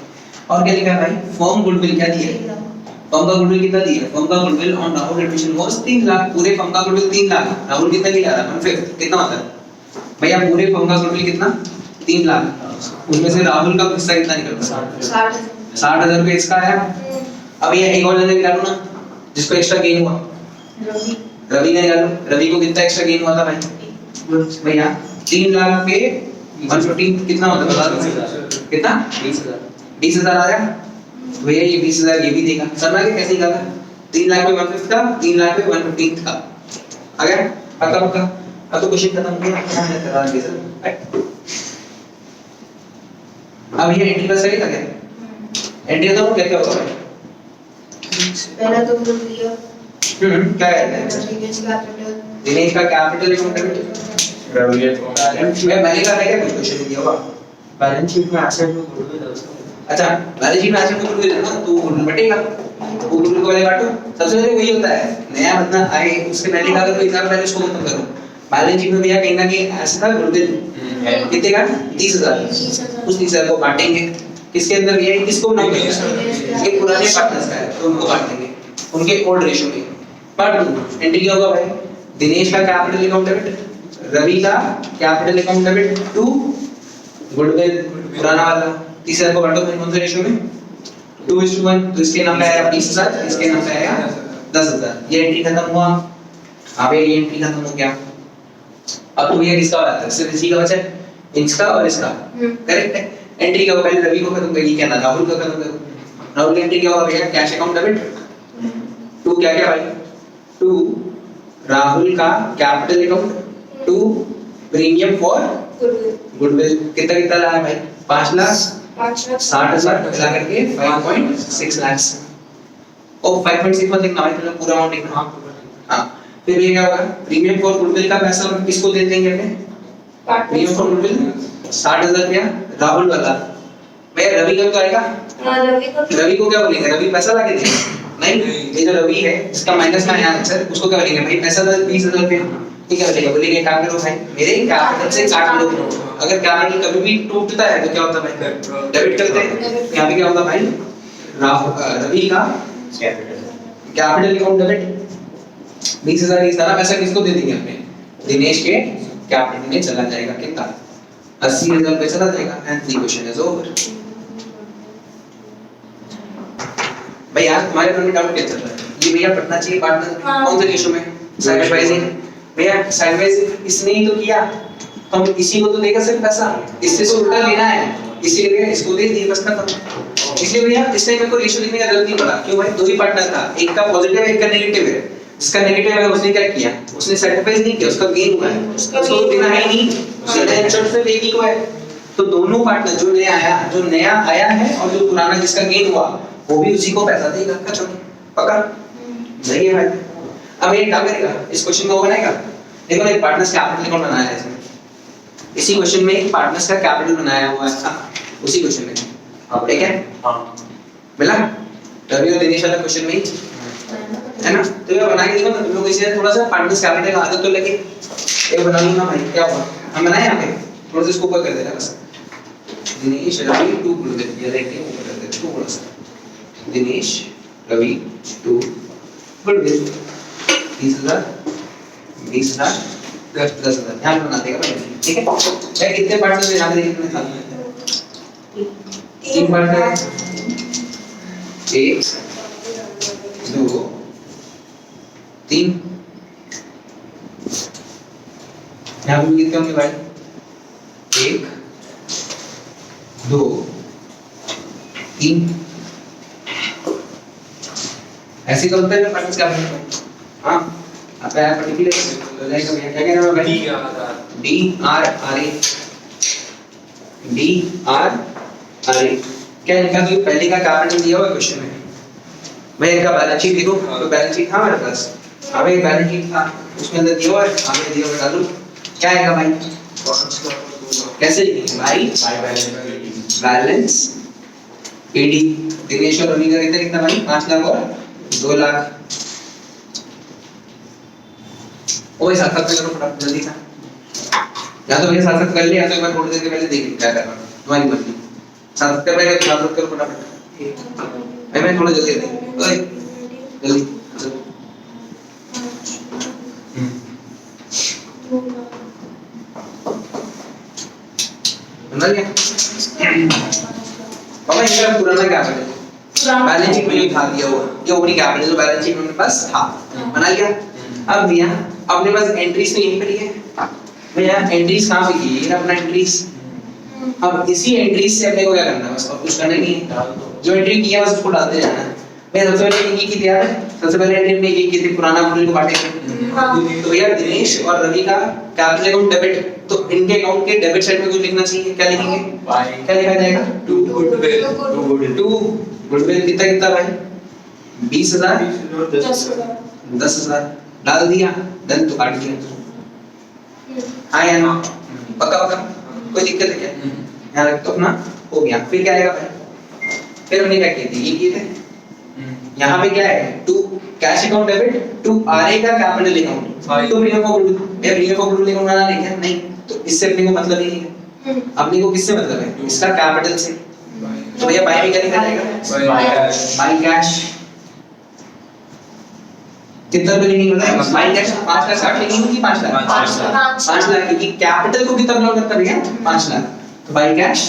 और क्या लिखा है भाई? फर्म गुडविल क्या दिया है? फर्म का गुडविल कितना दिया है? फर्म का goodwill on Rahul admission was 3 lakh. पूरे फर्म का गुडविल 3 लाख। राहुल कितना लिया था? 1/5 कितना होता है भैया? पूरे फर्म का गुडविल कितना? 3 लाख। उसमें से राहुल का हिस्सा कितना निकलता है? 60,000 रुपए इसका आया। अब ये एक और जन निकालो ना जिसको एक्स्ट्रा गेन हुआ। रवि का निकालो। रवि को कितना एक्स्ट्रा गेन हुआ था भाई? भैया 3 लाख पे 115 कितना होता है? बता दो कितना? 20,000 आ गया। भैया ये 20,000 ये भी देगा। समझ गए कैसे निकाला? 3 लाख पे 150 का, 3 लाख पे 115 का आ गया। पक्का पक्का। अब तो क्वेश्चन खत्म हो गया। क्या है करा दे सर। अब ये एंट्री का सही लग गया। एंट्री तो क्या क्या होगा भाई?
पहला तो बोल दिया
क्या है? दिनेश का कैपिटल अकाउंट मैं मैंने कहा है क्या कुछ क्वेश्चन दिया हुआ?
बैलेंस शीट में एसेट में गुडविल है उसका।
अच्छा बैलेंस शीट में एसेट में गुडविल है ना, तो गुडविल बटेगा। वो गुडविल को पहले काटो। सबसे पहले वही होता है नया बंदा आए उसके पहले का अगर कोई हिसाब पहले उसको खत्म करो। बैलेंस शीट में भैया कहीं ना कहीं एसेट का गुडविल कितने का? 30,000। उस 30,000 को बांटेंगे किसके अंदर? भैया किसको नाम देंगे? एक पुराने पार्टनर्स का है तो उनको बांट देंगे उनके ओल्ड रेशियो में। पार्ट 2 एंट्री क्या होगा भाई? दिनेश का कैपिटल अकाउंट डेबिट, रवि का capital account debit to goodwill पुराना वाला। 30,000 को बांटो कौन से रेशियो में? 2:1। तो इसके नाम पे आया 20,000, इसके नाम पे आया 10,000। ये एंट्री खत्म हुआ। अब ये एंट्री खत्म हो गया। अब तो ये किसका वाला है? सिर्फ इसी का बचा है, इसका और इसका। करेक्ट है। एंट्री क्या होगा? पहले रवि को खत्म करिए, क्या ना राहुल का खत्म करो। राहुल की एंट्री क्या होगा भैया? कैश अकाउंट डेबिट टू क्या क्या भाई? टू राहुल का capital account to premium for goodwill. कितना कितना लाया भाई? 5 लाख 60,000 मिला करके 5.6 लाख। ओ 5.6 मत लिखना भाई, मतलब पूरा अमाउंट लिखना। हां फिर ये क्या होगा? प्रीमियम फॉर गुडविल का पैसा हम किसको दे देंगे अपने? प्रीमियम फॉर गुडविल 60,000 रुपया राहुल वाला। भैया रवि का तो आएगा। रवि को क्या बोलेंगे? रवि पैसा लाके देगा नहीं। ये जो रवि है जिसका माइनस में आया आंसर उसको क्या बोलेंगे भाई? पैसा 20,000 रुपया। ठीक है बोलेगा बोलेंगे काम करो भाई मेरे कैपिटल से काट लो। अगर कैपिटल कभी भी टूटता है तो क्या होता है भाई? डेबिट करते हैं। यहाँ पे क्या होगा भाई? रवि का कैपिटल अकाउंट डेबिट 20,000। ये सारा पैसा किसको दे देंगे अपने? दिनेश के कैपिटल में चला जाएगा। कितना? 80,000 रुपए चला जाएगा and the question is over. भाई यार तुम्हारे मन में डाउट क्या चल रहा है? ये भैया पढ़ना चाहिए पार्टनर कौन से रेशियो में? साइड वाइज भैया साइड वाइज इसने ही तो किया। हम इसी को तो देगा सिर्फ पैसा, इससे तो उल्टा लेना है इसीलिए इसको दे दिया बस खत्म। इसलिए भैया इससे मेरे को रेशियो लिखने का जरूरत नहीं पड़ा। क्यों भाई? दो ही पार्टनर था, एक का पॉजिटिव है एक का नेगेटिव है। जिसका नेगेटिव है उसने क्या किया? उसने सैक्रिफाइस नहीं किया, उसका गेन हुआ है, उसको देना है ही नहीं। सीधा इंसर्ट से एक ही को है। तो दोनों पार्टनर जो नया आया है और जो पुराना जिसका गेन हुआ वो भी उसी को पैसा देगा। खत्म। पक्का? सही है भाई। अब ये क्या करेगा? इस क्वेश्चन को बनाएगा। देखो एक पार्टनर्स कैपिटल अकाउंट बनाया है इसमें। इसी क्वेश्चन में एक पार्टनर्स का कैपिटल बनाया हुआ है उसी क्वेश्चन में। ठीक है? हां मिला? रवि और दिनेश वाला क्वेश्चन में ही है ना। तो ये बना के देखो ना तुम लोग। इसे थोड़ा सा पार्टनर्स कैपिटल का आदत तो लगे। ये बना लूंगा भाई। क्या हुआ? हम बनाए यहां पे थोड़ा सा इसको ऊपर कर देना बस। दिनेश रवि टू गुडविल ये देखिए ऊपर कर देते थोड़ा सा। दिनेश रवि टू गुडविल 30,000 20,000 10,000 यहाँ बना देगा भाई। ठीक है? भाई कितने पार्टनर यहाँ पे कितने साथ में? 3 पार्टनर है। 1 2 3। यहाँ पे कितने होंगे भाई? 1 2 3। ऐसे तो होता है पार्टनर्स क्या बनता है? हाँ अब है पर्टिकुलर हो जाएगा भैया। क्या कहना है भाई? D R R A D R R A. क्या इनका जो पहले का कैपिटल दिया हुआ क्वेश्चन में, मैं इनका बैलेंस शीट लिखूं तो बैलेंस शीट था हमारे पास, अब एक बैलेंस शीट था उसमें अंदर दिया हुआ है, हमें दिया हुआ डालूं, क्या आएगा भाई, कैसे लिखेंगे भाई, बैलेंस एडी दिनेश और रवि का कितना भाई 5 लाख और 2 लाख। ओए साथ साथ करो फटाफट जल्दी से, या तो मेरे साथ साथ कर ले या तो एक बार थोड़ी देर के पहले देख क्या कर रहा हूं, तुम्हारी मर्जी, साथ साथ कर रहा है तो साथ साथ करो फटाफट। मैं थोड़ा जल्दी दे ओए जल्दी बना लिया बाबा, ये मेरा पुराना कैपिटल बैलेंस शीट में जो था दिया हुआ, ये ओपनिंग कैपिटल जो बैलेंस शीट में मेरे पास था, बना लिया। अब भैया अपने पास एंट्रीज तो यहीं पर ही है भैया, एंट्रीज कहाँ पे की है अपना एंट्रीज, अब इसी एंट्रीज से अपने को क्या करना है, बस और कुछ करना नहीं है, जो एंट्री किया बस उसको डालते जाना है। मैं सबसे पहले ये की याद है, सबसे पहले एंट्री में ये की थी पुराना मूल्य को काटे, तो भैया दिनेश और रवि का कैपिटल अकाउंट डेबिट, तो इनके अकाउंट के डेबिट साइड में कुछ लिखना चाहिए, क्या लिखेंगे, क्या लिखा जाएगा, टू गुडविल कितना कितना भाई 20,000 10,000 डाल दिया, देन तो काट दिया, हाँ या ना, पक्का पक्का कोई दिक्कत है क्या, यहाँ रख तो अपना हो गया। फिर क्या आएगा भाई, फिर हमने क्या किए थे, ये किए थे, यहाँ पे क्या है to cash account debit to RA का कैपिटल अकाउंट, तो प्रीमियम फॉर गुडविल, मैं प्रीमियम फॉर गुडविल अकाउंट बनाना नहीं है, नहीं तो इससे अपने को मतलब ही नहीं है, अपने को किससे मतलब है, इसका कैपिटल से, तो भैया बाय में क्या लिखा जाएगा, बाय कैश कितना रुपए लेनी बताएगा, बाय कैश 5 लाख 60 लेनी होगी, 5 लाख 5 लाख, क्योंकि कैपिटल को कितना बिलोंग करता है 5 लाख, तो बाय कैश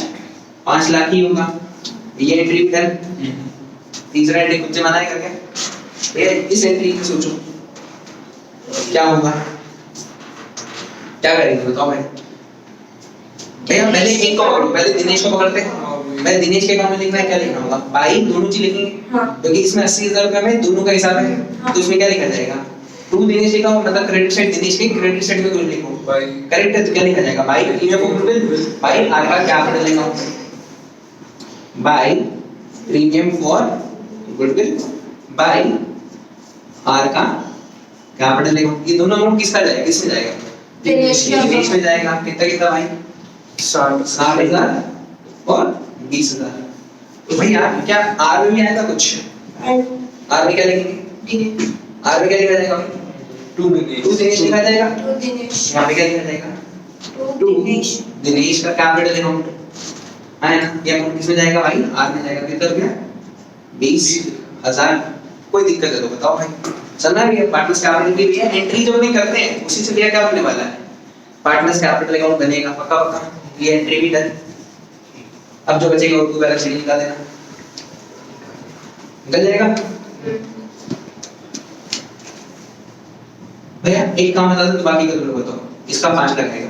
5 लाख ही होगा, ये एंट्री भी डन। तीसरा एंट्री खुद से बनाए करके भैया इस एंट्री को सोचो क्या होगा, क्या करेंगे बताओ भाई, भैया पहले एक को पकड़ो, पहले दिनेश को पकड़ते हैं, मैं दिनेश के अकाउंट में लिखना है, क्या लिखना होगा भाई, दोनों चीज लिखेंगे क्योंकि इसमें 80,000 रुपए में दोनों का हिसाब है, तो इसमें क्या लिखा जाएगा, टू दिनेश लिखा हो मतलब क्रेडिट साइड दिनेश के, क्रेडिट साइड में कुछ लिखो करेक्ट है, तो क्या लिखा जाएगा भाई प्रीमियम फॉर गुडविल भाई आर का capital account, by premium for goodwill by R का कैपिटल अकाउंट, ये दोनों अमाउंट किसका जाएगा, किसमें जाएगा, दिनेश में जाएगा, कितना कितना भाई 60,000 और 20,000। तो भैया क्या आर में भी आया था कुछ, आर में क्या लिखेंगे, आर में क्या लिखा जाएगा, टू दिनेश लिखा जाएगा, यहाँ पे क्या लिखा जाएगा, टू दिनेश का कैपिटल अकाउंट है ना, ये अमाउंट किसमें जाएगा भाई, आर में जाएगा, कितना रुपया 20,000। कोई दिक्कत है तो बताओ भाई, समझना भी है, पार्टनर्स कैपिटल की भी है, एंट्री जो भी करते हैं उसी से भैया क्या बनने वाला है, पार्टनर्स कैपिटल अकाउंट बनेगा, पक्का पक्का, ये एंट्री भी डन। अब जो बचेगा वो बैलेंस शीट निकाल देना, निकल जाएगा भैया। एक काम बता दो तो बाकी का तुम लोग बताओ, इसका 5 लाख आएगा,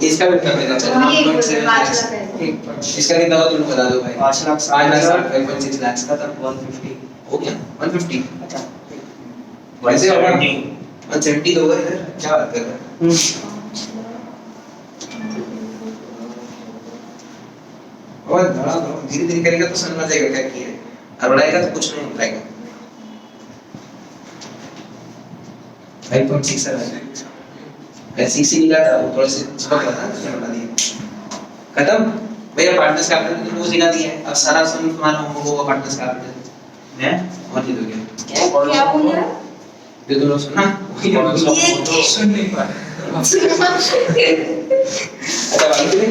इसका भी कितना आएगा, इसका कितना होगा तुम बता दो भाई, 5 लाख 5.6 लाख का तब 150 हो गया, 150 अच्छा वैसे होगा 170 तो होगा इधर, क्या बात कर रहा है, और बड़ा धीरे धीरे करेगा तो समझ में आ जाएगा क्या किया है, और बढ़ाएगा तो कुछ नहीं हो पाएगा। 5.6 है, ऐसी सी मिला था वो थोड़े से चिपक रहा था, मैंने बता दिया, खत्म भैया। पार्टनर्स कैपिटल रोज दिखा दिया है, अब सारा सम तुम्हारा होगा पार्टनर्स कैपिटल है, और ये दो क्या
बोल रहा है,
ये दोनों सुना, ये सुन नहीं पा अच्छा बाकी में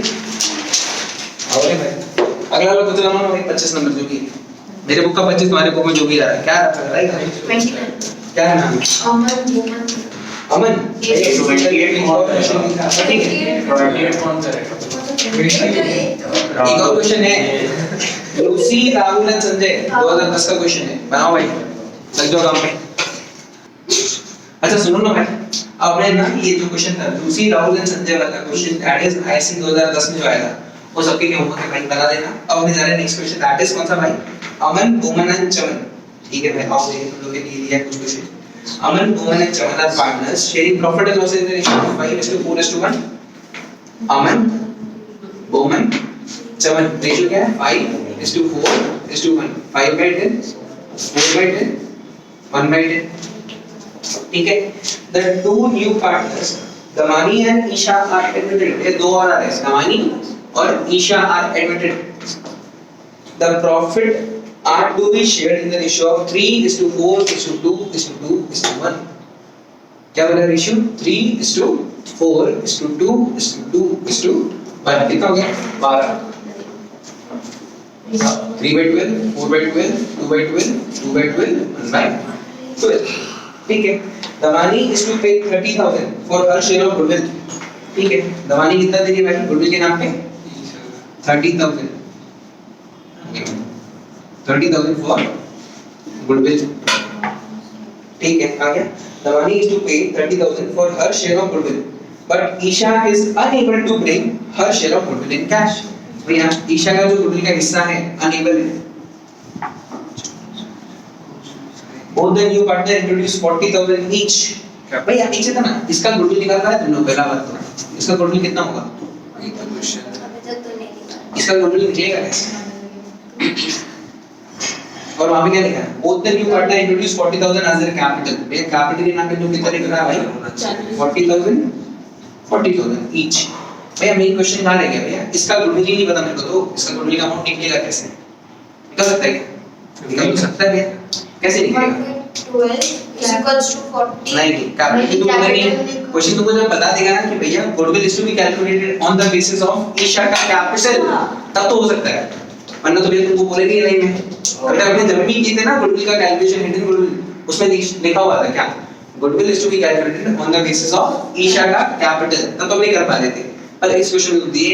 आओ भाई, अगला वाला कुछ लगाना भाई 25 नंबर जो भी मेरे बुक का 25 तुम्हारे बुक में जो भी आ रहा है, क्या रखा है भाई, क्या है नाम, अमन ये 28 कौन करेगा, एक और क्वेश्चन है, लूसी राहुल एंड संजय 2010 का क्वेश्चन है, बनाओ भाई, लग जाओ काम पे। अच्छा सुनो ना भाई, आपने ना ये जो क्वेश्चन था लूसी राहुल एंड संजय वाला क्वेश्चन दैट इज आईसी 2010 में जो आया था, वो सबके लिए होमवर्क है भाई, बना देना। अब हम जा रहे हैं नेक्स्ट क्वेश्चन, दैट इज कौन सा भाई, अमन बोमन एंड चमन, ठीक है भाई, आप देखिए तुम लोग के लिए दिया कुछ question, Aman Boman and Chaman are partners sharing profit and loss in the ratio of 5:4:1, Aman Bowman 7 ratio क्या है 5:4:1 5/10 4/10 1/10 ठीक है the two new partners Damani and Isha are admitted ये दो और आ रहे हैं Damani और Isha are admitted the profit are to be shared in the ratio of 3:4:2:2:1 क्या बोला रेशियो 3:4:2:2:1 कितना हो गया 12 3/12 4/12 2/12 2/12 1/12 ठीक है Damani is to pay 30,000 for her share of goodwill ठीक है दमानी कितना देगी भाई गुडविल के नाम पे 30,000 30,000 for goodwill ठीक है आ गया Damani is to pay 30,000 for her share of goodwill but Isha is unable to bring her share of goodwill in cash भैया ईशा का जो गुडविल का हिस्सा है अनेबल है both the new partner introduced 40,000 each भैया नीचे था ना इसका गुडविल निकालना है तुमने पहला बात तो इसका गुडविल कितना होगा इसका गुडविल निकलेगा कैसे और वहां पे क्या लिखा है both the new partner introduced 40,000 as their capital भैया कैपिटल के नाम पे जो कितना लिख रहा है भाई 40,000 each भैया मेन क्वेश्चन कहां रह गया भैया इसका गुडविल ही नहीं पता मेरे को तो इसका गुडविल का अमाउंट निकलेगा कैसे निकल सकता है क्या निकल सकता है भैया कैसे निकलेगा
12 is equals to 40
नहीं कैपिटल की तो पता नहीं क्वेश्चन तुमको जब बता देगा ना कि भैया goodwill is to be calculated on the basis of Isha का कैपिटल तब तो हो सकता है वरना तो भैया तुमको बोलेंगे ही नहीं मैं अगर आपने जब भी की थी ना गुडविल का कैलकुलेशन हिडन गुडविल उसमें लिखा हुआ था क्या goodwill is to be calculated on the basis of Isha का कैपिटल तब तो नहीं कर पा रहे थे पर इस क्वेश्चन में दिए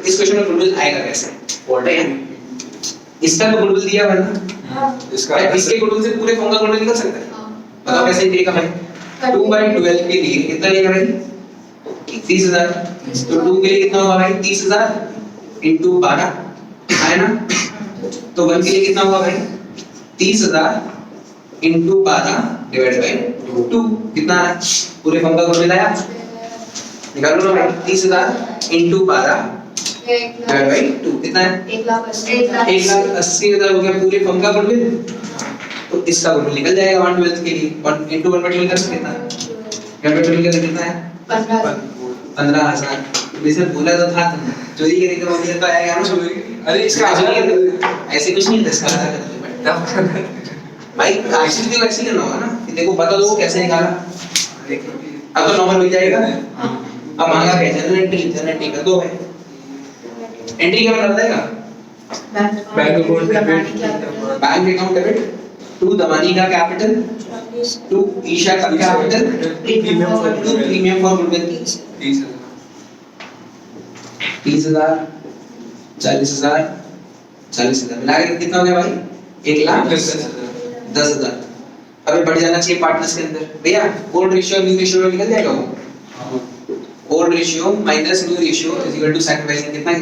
इस क्वेश्चन में गुडविल आएगा कैसे इसका तो गुडविल दिया हुआ है ना इसके गुडविल से पूरे फॉर्म का गुडविल निकल सकता है बताओ कैसे निकलेगा भाई 2/12 के लिए कितना लेगा भाई 30,000 तो 2 के लिए कितना होगा भाई 30,000 into 12 है ना तो 1 के लिए कितना होगा भाई 30,000 into 12 divided by 2 कितना है पूरे फॉर्म का गुडविल आया निकालो ना भाई 30,000 into 12 divided by 2 कितना है 1,80,000 हो गया पूरे फर्म का गुडविल तो इसका गुडविल निकल जाएगा 1/12 के लिए 1 into 1/12 कर कितना है 1/12 का कितना है 15,000 वैसे बोला तो था चोरी करेगा मम्मी तो आएगा ना अरे इसका ऐसे कुछ नहीं था इसका भाई एक्चुअली तो ऐसे ही करना होगा ना कि देखो बता दो कैसे निकाला अब तो नॉर्मल हो जाएगा अब मांगा क्या जनरल एंट्री कर दो भाई एंट्री क्या बता देगा bank account debit to Damani का कैपिटल टू ईशा का capital to premium for goodwill 30,000 40,000 मिला के कितना हो गया भाई 1,10,000 अबे बढ़ जाना चाहिए पार्टनर्स के अंदर भैया ओल्ड रेशियो न्यू रेशियो निकल जाएगा वो old ratio minus new ratio is equal to sacrificing कितना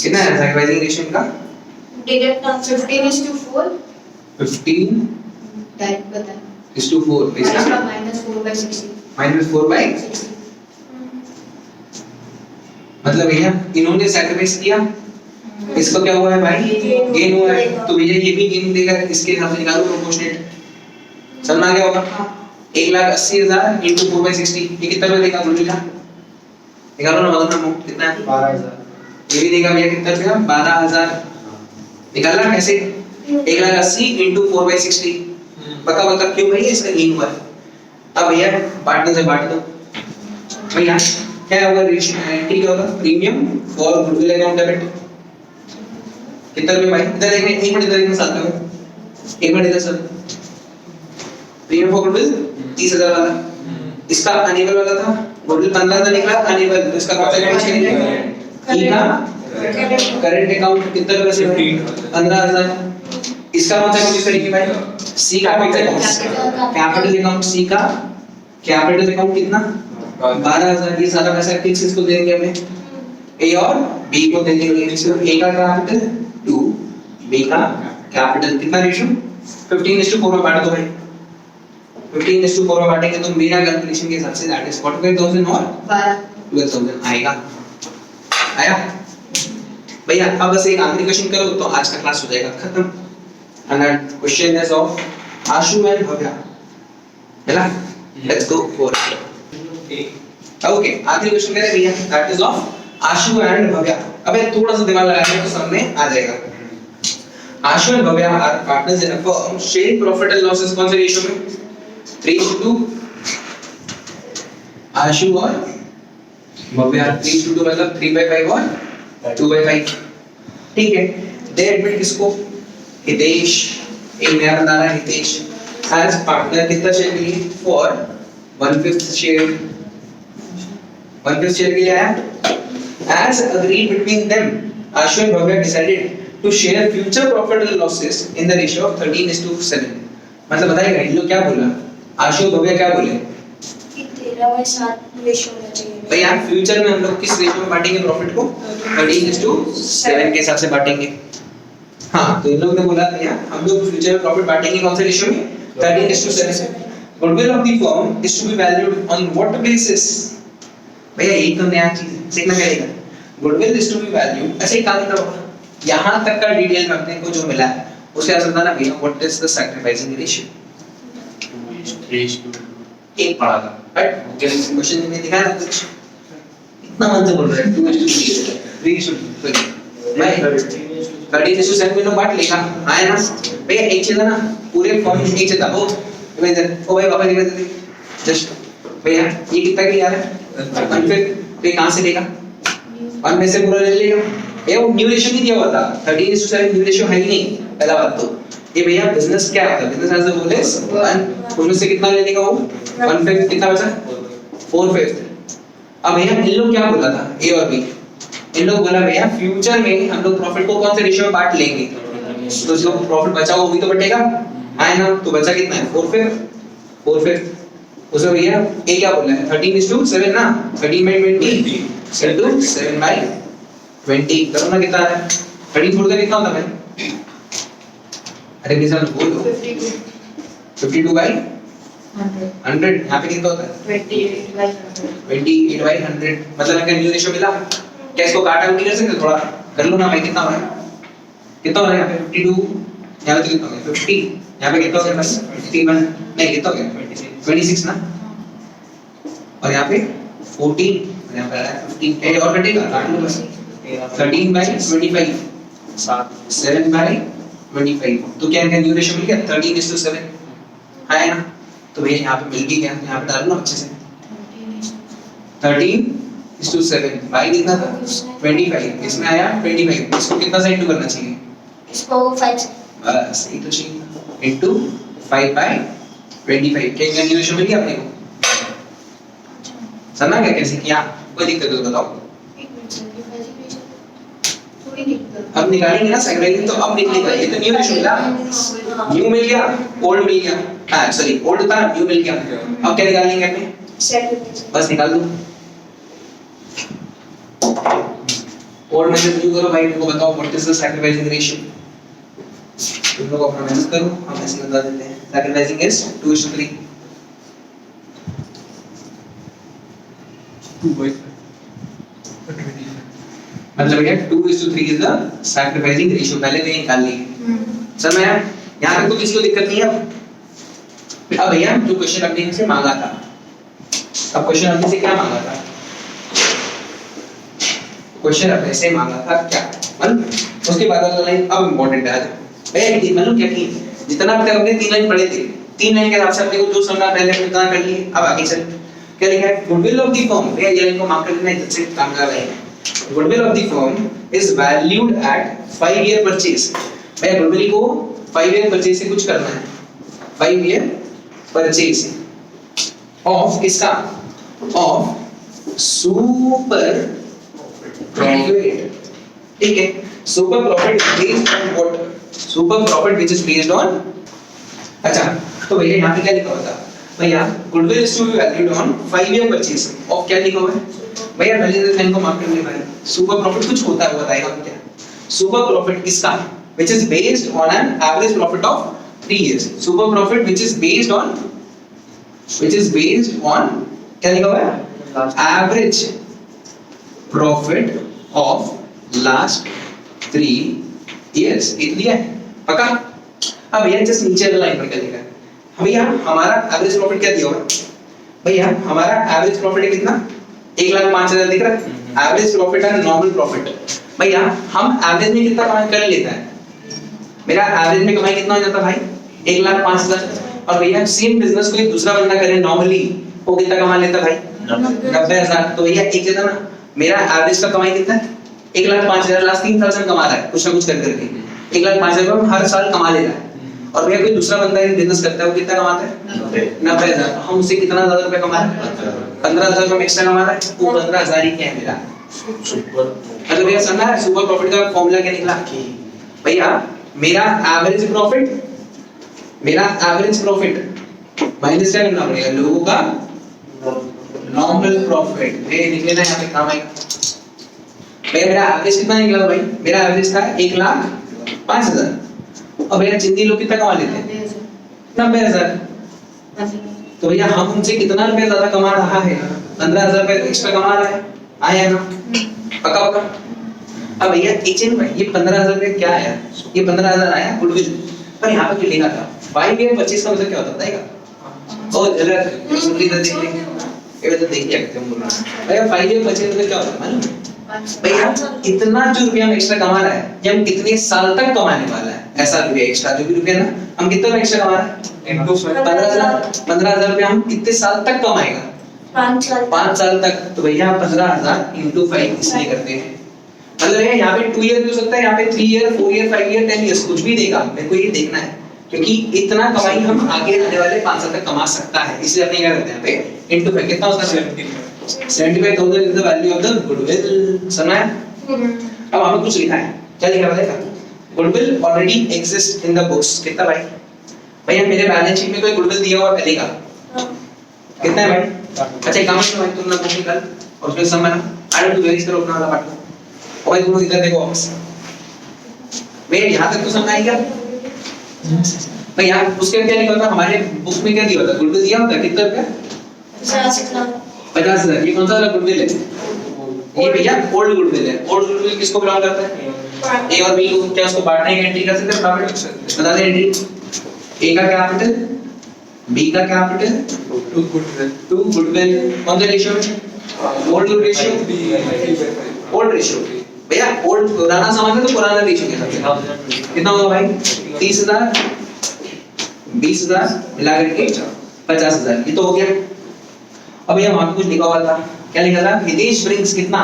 कितना है सैक्रिफाइसिंग रेशियो का
डिडक्ट 15:4
15
डाइट बता
is to 4
इसका -4/60
-4/60 मतलब भैया इन्होंने सैक्रिफाइस किया इसको क्या हुआ है भाई गेन हुआ है तो भैया ये भी गेन देगा इसके हिसाब से निकालो प्रोपोर्शनेट समझ आ गया होगा 1,80,000 into 4/60 ये कितना रुपए देगा गुडविल का निकालो ना मतलब अमाउंट कितना है 12,000 ये भी देगा भैया कितना रुपया 12,000 निकालना कैसे 1,80,000 into 4/60 बता क्यों भैया इसका गेन हुआ है अब भैया पार्टनर से बांट दो भैया क्या होगा रेशियो एंट्री क्या होगा premium for goodwill account debit कितना रुपए भाई इधर देखने एक मिनट इधर देखने साथ में एक मिनट इधर सर प्रीमियम फॉर गुडविल 30,000 वाला इसका अनेबल वाला था गुडविल 15,000 निकला अनेबल तो इसका कौन सा कंडीशन है ई का करंट अकाउंट कितना रुपए से 15,000 इसका कौन सा कंडीशन है भाई सी का कैपिटल अकाउंट सी का कैपिटल अकाउंट कितना 12,000 ये सारा पैसा फिक्स इसको दे देंगे हमें ए और बी को दे देंगे इसको ए का कैपिटल 2 बी का कैपिटल कितना रेशियो 15:4 में बांट दो भाई 15:4 में बांटेंगे तो मेरा कैलकुलेशन के हिसाब से दैट इज 45,000 और 12,000 आएगा। आया भैया? अब बस एक आखिरी क्वेश्चन करो तो आज का क्लास हो जाएगा खत्म। And that question is of Ashu and Bhavya. चला लेट्स गो फॉर ओके। आखिरी क्वेश्चन करें भैया, that is of Ashu and Bhavya. अबे थोड़ा सा दिमाग लगाएंगे तो सामने आ जाएगा। Ashu and Bhavya are partners in a firm, sharing profit and losses कौन से रेशियो में? 3:2। आशु और भव्या 3:2 मतलब 3/5 और 2/5। ठीक है। दे एडमिट किसको? हितेश, एक नया बंदा है हितेश, एज पार्टनर। कितना शेयर के लिए? For 1/5 share. 1/5 शेयर के लिए आया। As agreed between them, Ashu and Bhavya decided to share future profit and losses in the ratio of 13:7। मतलब बताइएगा इन लोग क्या बोला? आशु और भव्या क्या बोले?
कि 13/7 रेशियो होना चाहिए।
भाई यार फ्यूचर में हम लोग किस रेशियो में बांटेंगे प्रॉफिट को? 13:7 के हिसाब से बांटेंगे। हाँ, तो इन लोग ने बोला भैया हम लोग फ्यूचर में प्रॉफिट बांटेंगे कौन से रेशियो में? 13:7 से। Goodwill of the firm is to be valued on what basis? भैया यही तो नया चीज सीखना पड़ेगा। Goodwill is to be value. अच्छा एक काम करो, यहाँ तक का डिटेल में अपने को जो मिला है उसे आप समझाना भैया। What is the sacrificing ratio?
3:2
एक पढ़ा था बट क्वेश्चन में दिखाया ना कुछ इतना मन से बोल रहा है 2:3 मैं 13:7 में बांट लेगा। आया ना भैया? एक चीज है ना पूरे फॉर्म में एक चीज था। ओ भाई पापा जी जस्ट भैया ये कितना की यार है? 1/5 पे कहां से लेगा? 1 में से पूरा ले लेगा। ये वो न्यू रेशियो नहीं दिया हुआ था। 13:7 न्यू रेशियो है ही नहीं। पहला बात तो ये भैया बिजनेस क्या है? Business as a whole is 1। उसमें से कितना ले लेगा वो? 1/5। कितना बचा? 4/5। अब भैया इन लोग क्या बोला था ए और बी? इन लोग बोला भैया फ्यूचर में हम लोग प्रॉफिट को कौन से रेशियो में बांट लेंगे। तो जो प्रॉफिट बचा वो भी तो बटेगा। आए ना? तो बचा कितना है? 4/5। उसमें भैया ए क्या बोला है? 13:7 ना। 13/20 into 7/20 करो ना कितना है? 13 छोड़ कर कितना होता है? अरे किसान बोलो 52/100। यहाँ पे कितना होता है? 28/100। मतलब इनका न्यू रेशियो मिला। क्या इसको काटा उल्टी कर सकते? थोड़ा कर लो ना भाई। कितना हो रहा है? कितना हो रहा है यहाँ पे? 52। यहाँ पे कितना हो गया? 50। यहाँ पे कितना हो गया? बस 51 नहीं कितना हो गया? 26 ना। और यहाँ पे 14 और यहाँ पे आ रहा है 15। ए और कटेगा काट लो बस। 13/25 7/25। तो क्या इनका न्यू रेशियो मिल गया? 13:7 आया ना। तो भैया यहाँ पे मिल भी गया। यहाँ पे डालो ना अच्छे से। 13:7 बाई कितना था? 25। इसमें आया 25। इसको कितना से इंटू करना चाहिए?
इसको 5
बस यही तो चाहिए। इंटू 5/25। क्या इनका न्यू रेशियो मिल गया अपने को? समझा क्या कैसे किया? कोई दिक्कत हो तो बताओ। अब निकालेंगे ना सैक्रिफाइसिंग तो अब निकलेगा। ये तो न्यू रेशियो मिला। न्यू मिल गया, ओल्ड मिल गया। हां सॉरी ओल्ड था न्यू मिल गया। अब क्या निकालेंगे अपने? बस निकाल दो। ओल्ड में से न्यू करो भाई। मेरे को बताओ what is the sacrificing ratio? तुम लोग अपना मैनेज करो, हम ऐसे बता देते हैं। Sacrificing is 2:3।
2/5
मतलब ये 2:3 इज द सैक्रिफाइसिंग रेशियो। पहले तो ये निकाल लिए। समझ में आया? यहाँ पे तो किसी को दिक्कत नहीं है। अब भैया जो क्वेश्चन हमने इनसे मांगा था, अब क्वेश्चन हमने से क्या मांगा था? क्वेश्चन अपने से मांगा था क्या? उसके बाद वाला लाइन अब इंपॉर्टेंट है। भैया मतलब क्या कि जितना अब तक हमने 3 लाइन पढ़े थे, 3 लाइन के हिसाब से अपने को जो समझना पहले हमने उतना कर लिए। अब आगे चल क्या लिखा है? Goodwill of the firm. भैया ये लाइन को मार्क कर लेना, इधर से काम कर रहे हैं। Goodwill of the firm is valued at 5 year purchase. भैया गुडविल को 5 ईयर परचेज से कुछ करना है। 5 ईयर परचेज ऑफ किसका? Of super profit. ठीक है। Super profit based on what? Super profit which is based on. अच्छा तो भैया यहाँ पे क्या लिखा हुआ था? भैया goodwill is to be valued on 5 year purchase of क्या लिखा हुआ है? भैया पहले तो लाइन को मार्क कर ले भाई। सुपर प्रॉफिट कुछ होता है वो बताएगा क्या? सुपर प्रॉफिट किसका? Which is based on an average profit of 3 years. Super profit which is based on which is based on क्या लिखा हुआ है? Average profit of last 3 years. इतना है पक्का? अब भैया जस्ट नीचे वाला लाइन पर क्या लिखा है? भैया हमारा एवरेज प्रॉफिट क्या दिया हुआ है? भैया हमारा एवरेज प्रॉफिट है कितना? 1,05,000 दिख रहा है? एवरेज प्रॉफिट है नॉर्मल प्रॉफिट। भैया हम एवरेज में कितना कमाई कर लेता है? मेरा एवरेज में कमाई कितना हो जाता भाई? 1,05,000। और भैया सेम बिजनेस कोई दूसरा बंदा करे नॉर्मली वो कितना कमा लेता भाई? 90,000। तो भैया एक जगह ना मेरा एवरेज का कमाई कितना है? 1,05,000 लास्ट 3 साल से कमा रहा है कुछ ना कुछ कर करके 1,05,000 हर साल कमा ले रहा है। और भैया कोई दूसरा बंदा बिजनेस करता है वो कितना कमाता है? 90,000। हम उससे कितना ज्यादा रुपए कमा रहे हैं? 15,000 रुपए एक्स्ट्रा कमा रहा है। वो 15,000 ही क्या है मेरा? मतलब भैया समझा है सुपर प्रॉफिट का फॉर्मूला क्या निकला? भैया मेरा एवरेज प्रॉफिट माइनस क्या करना पड़ेगा? लोगों का नॉर्मल प्रॉफिट। ये निकलेना यहाँ पे काम आएगा। भैया मेरा एवरेज कितना निकला भाई? मेरा एवरेज था 1,05,000। और भैया जिंदगी लोग कितना कमा लेते हैं? 90,000। तो भैया हम उनसे कितना रुपया ज्यादा कमा रहा है? 15,000 रुपए एक्स्ट्रा कमा रहा है। आया ना? पक्का पक्का। अब भैया एक चीज भाई ये 15,000 रुपए क्या आया? ये 15,000 आया गुडविल। पर यहाँ पे लिखा था 5 ईयर 25 का मतलब क्या होता है? बताएगा? ओ जरा सुनली तो देख ले। ये तो देख क्या कहते हैं बोल रहा भैया 5 ईयर 25 मतलब क्या होता है मालूम? भैया इतना जो रुपया हम एक्स्ट्रा कमा रहा है ये हम कितने साल तक कमाने वाला है? ऐसा रुपया एक्स्ट्रा जो भी रुपया ना हम कितना एक्स्ट्रा कमा रहे हैं? 15,000 रुपया हम कितने साल तक कमाएगा? 5 साल तक। तो भैया 15,000 into 5 इसलिए करते हैं। मतलब है यहाँ पे 2 ईयर भी हो सकता है, यहाँ पे 3 ईयर 4 ईयर 5 ईयर 10 ईयर कुछ भी देगा। मेरे को ये देखना है क्योंकि इतना कमाई हम आगे आने वाले 5 साल तक कमा सकता है। इसलिए अपने क्या करते हैं यहाँ पे into 5 कितना होता है? 75,000 is the value of the goodwill। सुना है? अब हमें कुछ लिखा है। क्या लिखा है? goodwill already exists in the books। कितना भाई? भैया मेरे बैलेंस शीट में कोई goodwill दिया हुआ पहले का कितना है भाई? अच्छा एक काम करो भाई तुम ना बुक निकाल और उसमें सम बना। ऐड टू वेरीज करो अपना वाला पार्ट को। भाई तुम इधर देखो वापस। भैया यहाँ तक तो समझ आई क्या? भैया उसके क्या लिखा होता? हमारे बुक में क्या दिया होता? goodwill दिया होता कितना रुपया? 50,000। ये कौन सा वाला गुडविल है? ये भैया ओल्ड गुडविल है। ओल्ड गुडविल किसको बिलोंग करता है? ए और बी को क्या उसको बांटने की एंट्री कर सकते हैं? प्रॉफिट बता दे एंट्री। ए का कैपिटल, बी का कैपिटल, टू गुडविल कौन सा रेशियो में? Old ratio. ओल्ड रेशियो भैया ओल्ड पुराना सामान है तो पुराना रेशियो के हिसाब से कितना होगा भाई? 30,000 20,000 मिला करके 50,000। ये तो हो गया। अब भैया वहां पे कुछ लिखा हुआ था। क्या लिखा था? हितेश ब्रिंग्स कितना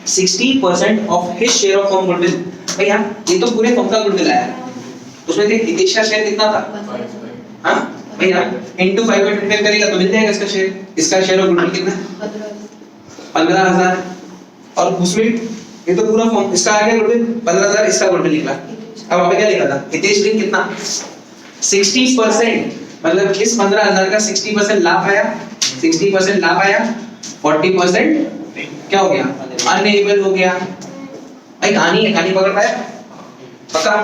60% of his share of firm goodwill. भैया ये तो पूरे फर्म का गुडविल आया। उसमें से हितेश का शेयर कितना था? हां भैया इनटू 5 में 25 करेगा तो मिल जाएगा इसका शेयर। इसका शेयर ऑफ गुडविल कितना? 15,000। और उसमें ये तो पूरा फर्म इसका आ गया गुडविल 15,000 इसका गुडविल निकला। अब वहां पे क्या लिखा था? हितेश ब्रिंग कितना 60% मतलब इस 15,000 का 60% लाभ आया, 60% लाभ आया, 40% क्या हो गया? अनएबल हो गया। भाई कहानी है, कहानी पकड़ पाया? पक्का?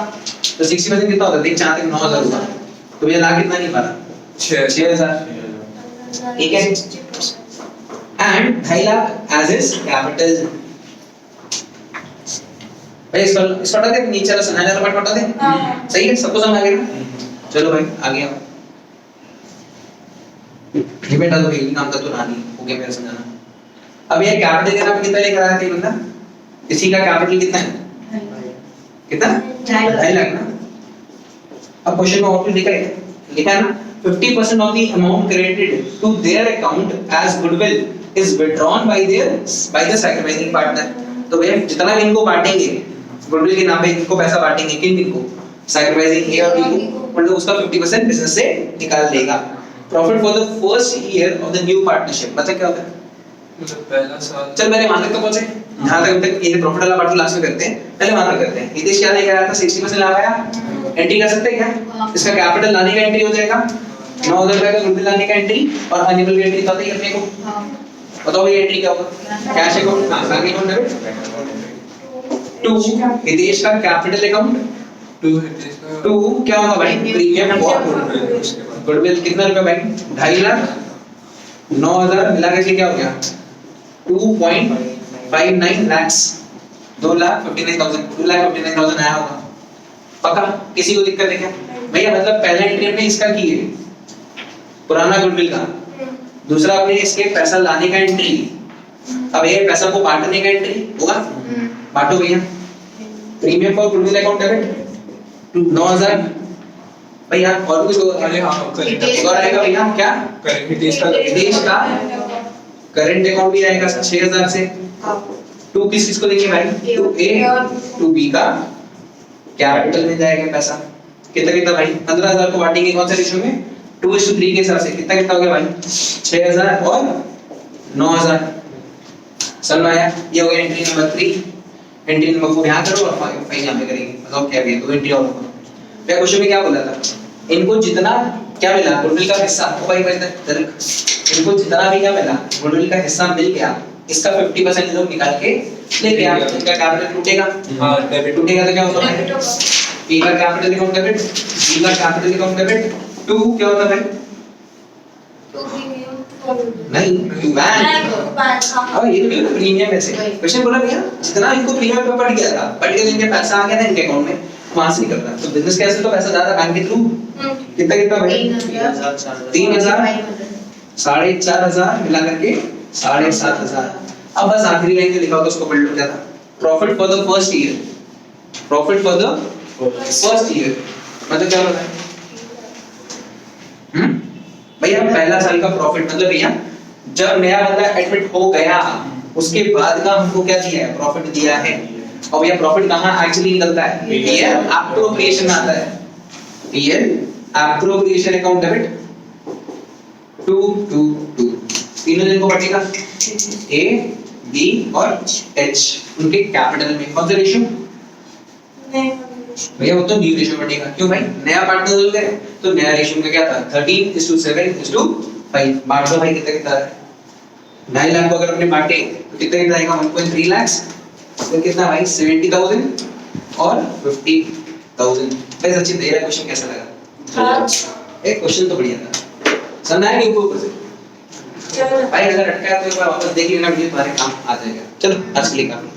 तो 60% कितना होता है? देख जहां तक 9,000 हुआ तो ये लाख कितना नहीं पा रहा? 6,000। ठीक है। And 2.5 lakh as is capital. भाई इसको हटा दे, नीचे वाला सुनाने वाला पार्ट हटा दे। सही है, सबको समझ आ गया ना? चलो भाई आगे आओ। ये बेटा तो यही काम का तो रानी हो गया मेरा समझाना। अब ये कैपिटल देना कितना लेकर आया था ये बंदा? इसी का कैपिटल कितना है? कितना? 2.5 लाख ना। अब क्वेश्चन में और कुछ लिखा है ना 50% of the amount credited to their account as goodwill is withdrawn by the sacrificing partner। तो भैया जितना भी इनको बांटेंगे गुडविल के नाम पे इनको पैसा बांटेंगे किन को? सैक्रिफाइसिंग ए और बी को, मतलब उसका 50% बिजनेस से निकाल लेगा। Profit for the first year of the new partnership मतलब क्या होता है?
मतलब पहला साल।
चल मैंने वहां तक तो पहुंचे, जहां तक ये प्रॉफिट वाला पार्ट लास्ट में करते हैं, पहले वहां तक करते हैं। हितेश क्या लेके आया था? 60% लाभ आया। एंट्री कर सकते हैं क्या? इसका कैपिटल लाने का एंट्री हो जाएगा 9,000 रुपए का गुडविल लाने का एंट्री और अनेबल की एंट्री बताते ही अपने को। बताओ ये एंट्री क्या होगा? कैश अकाउंट, हां bank account debit to Hitesh का कैपिटल अकाउंट टू क्या होगा भाई? प्रीमियम गुडविल कितना रुपए भाई? 2.5 लाख 9000 मिला के क्या हो गया 2.59 lakhs 2,59,000 2,59,000 आया होगा पक्का किसी को दिक्कत है क्या भैया मतलब पहला एंट्री हमने इसका की है पुराना गुडविल का दूसरा हमने इसके पैसा लाने का एंट्री अब ये पैसा को बांटने का एंट्री होगा बांटो भैया premium for goodwill account debit 9000 भैया और कुछ होगा
अरे हाँ
एक और आएगा भैया क्या
हितेश का
देश का करंट अकाउंट भी आएगा 6000 से टू किस चीज को देंगे भाई टू ए टू बी का कैपिटल में जाएगा पैसा कितना कितना भाई 15000 को बांटेंगे कौन से रेशियो में 2:3 के हिसाब से कितना कितना हो गया भाई 6000 और 9000 समझ में आया ये हो गया एंट्री नंबर 3 एंट्री नंबर 4 यहां करो और 5 यहां पे करेंगे बताओ क्या गया दो एंट्री और होगा मैं क्वेश्चन में क्या बोला था इनको जितना क्या मिला गुडविल का हिस्सा ओ भाई इनको जितना भी क्या मिला गुडविल का हिस्सा मिल गया इसका 50% लोग निकाल के ले गया इनका कैपिटल टूटेगा
हाँ डेबिट
टूटेगा तो क्या होगा भाई ए का कैपिटल अकाउंट डेबिट बी का कैपिटल अकाउंट डेबिट 2 क्या होता है भाई नहीं टू बैंक अब ये तो प्रीमियम है से क्वेश्चन बोला भैया जितना इनको प्रीमियम पे पड़ गया था पड़ गया इनके पैसा आ गया था इनके अकाउंट में वहां से निकल रहा तो बिजनेस कैसे तो पैसा ज्यादा बैंक के थ्रू कितना कितना भाई 3000 4,500 मिला करके 7,500 अब बस आखिरी लाइन जो लिखा होगा उसको पढ़ लो क्या था profit for the first year मतलब क्या होता है भैया पहला साल का प्रॉफिट मतलब भैया जब नया बंदा एडमिट हो गया उसके बाद का हमको क्या दिया है प्रॉफिट दिया है और भैया प्रॉफिट कहां एक्चुअली निकलता है पीएल एप्रोप्रिएशन में आता है पीएल एप्रोप्रिएशन अकाउंट डेबिट 2 तीनों दिन को पढ़ेगा ए बी और एच उनके कैपिटल में कौन सा रेशियो भैया वो तो न्यू रेशियो पढ़ेगा क्यों भाई नया पार्टनर हो गए तो नया रेशियो का क्या था 13:7:5 बांट दो भाई कितना कितना है 9 लाख को अगर अपने बांटे तो कितना कितना आएगा 1.3 लाख तो कितना भाई 70,000 और 50,000 भाई सचिन तेरा क्वेश्चन कैसा लगा एक क्वेश्चन तो बढ़िया था समझ आया नहीं ऊपर से भाई अगर अटका है तो एक बार वापस देख लेना वीडियो तुम्हारे काम आ जाएगा चलो आज के लिए काफी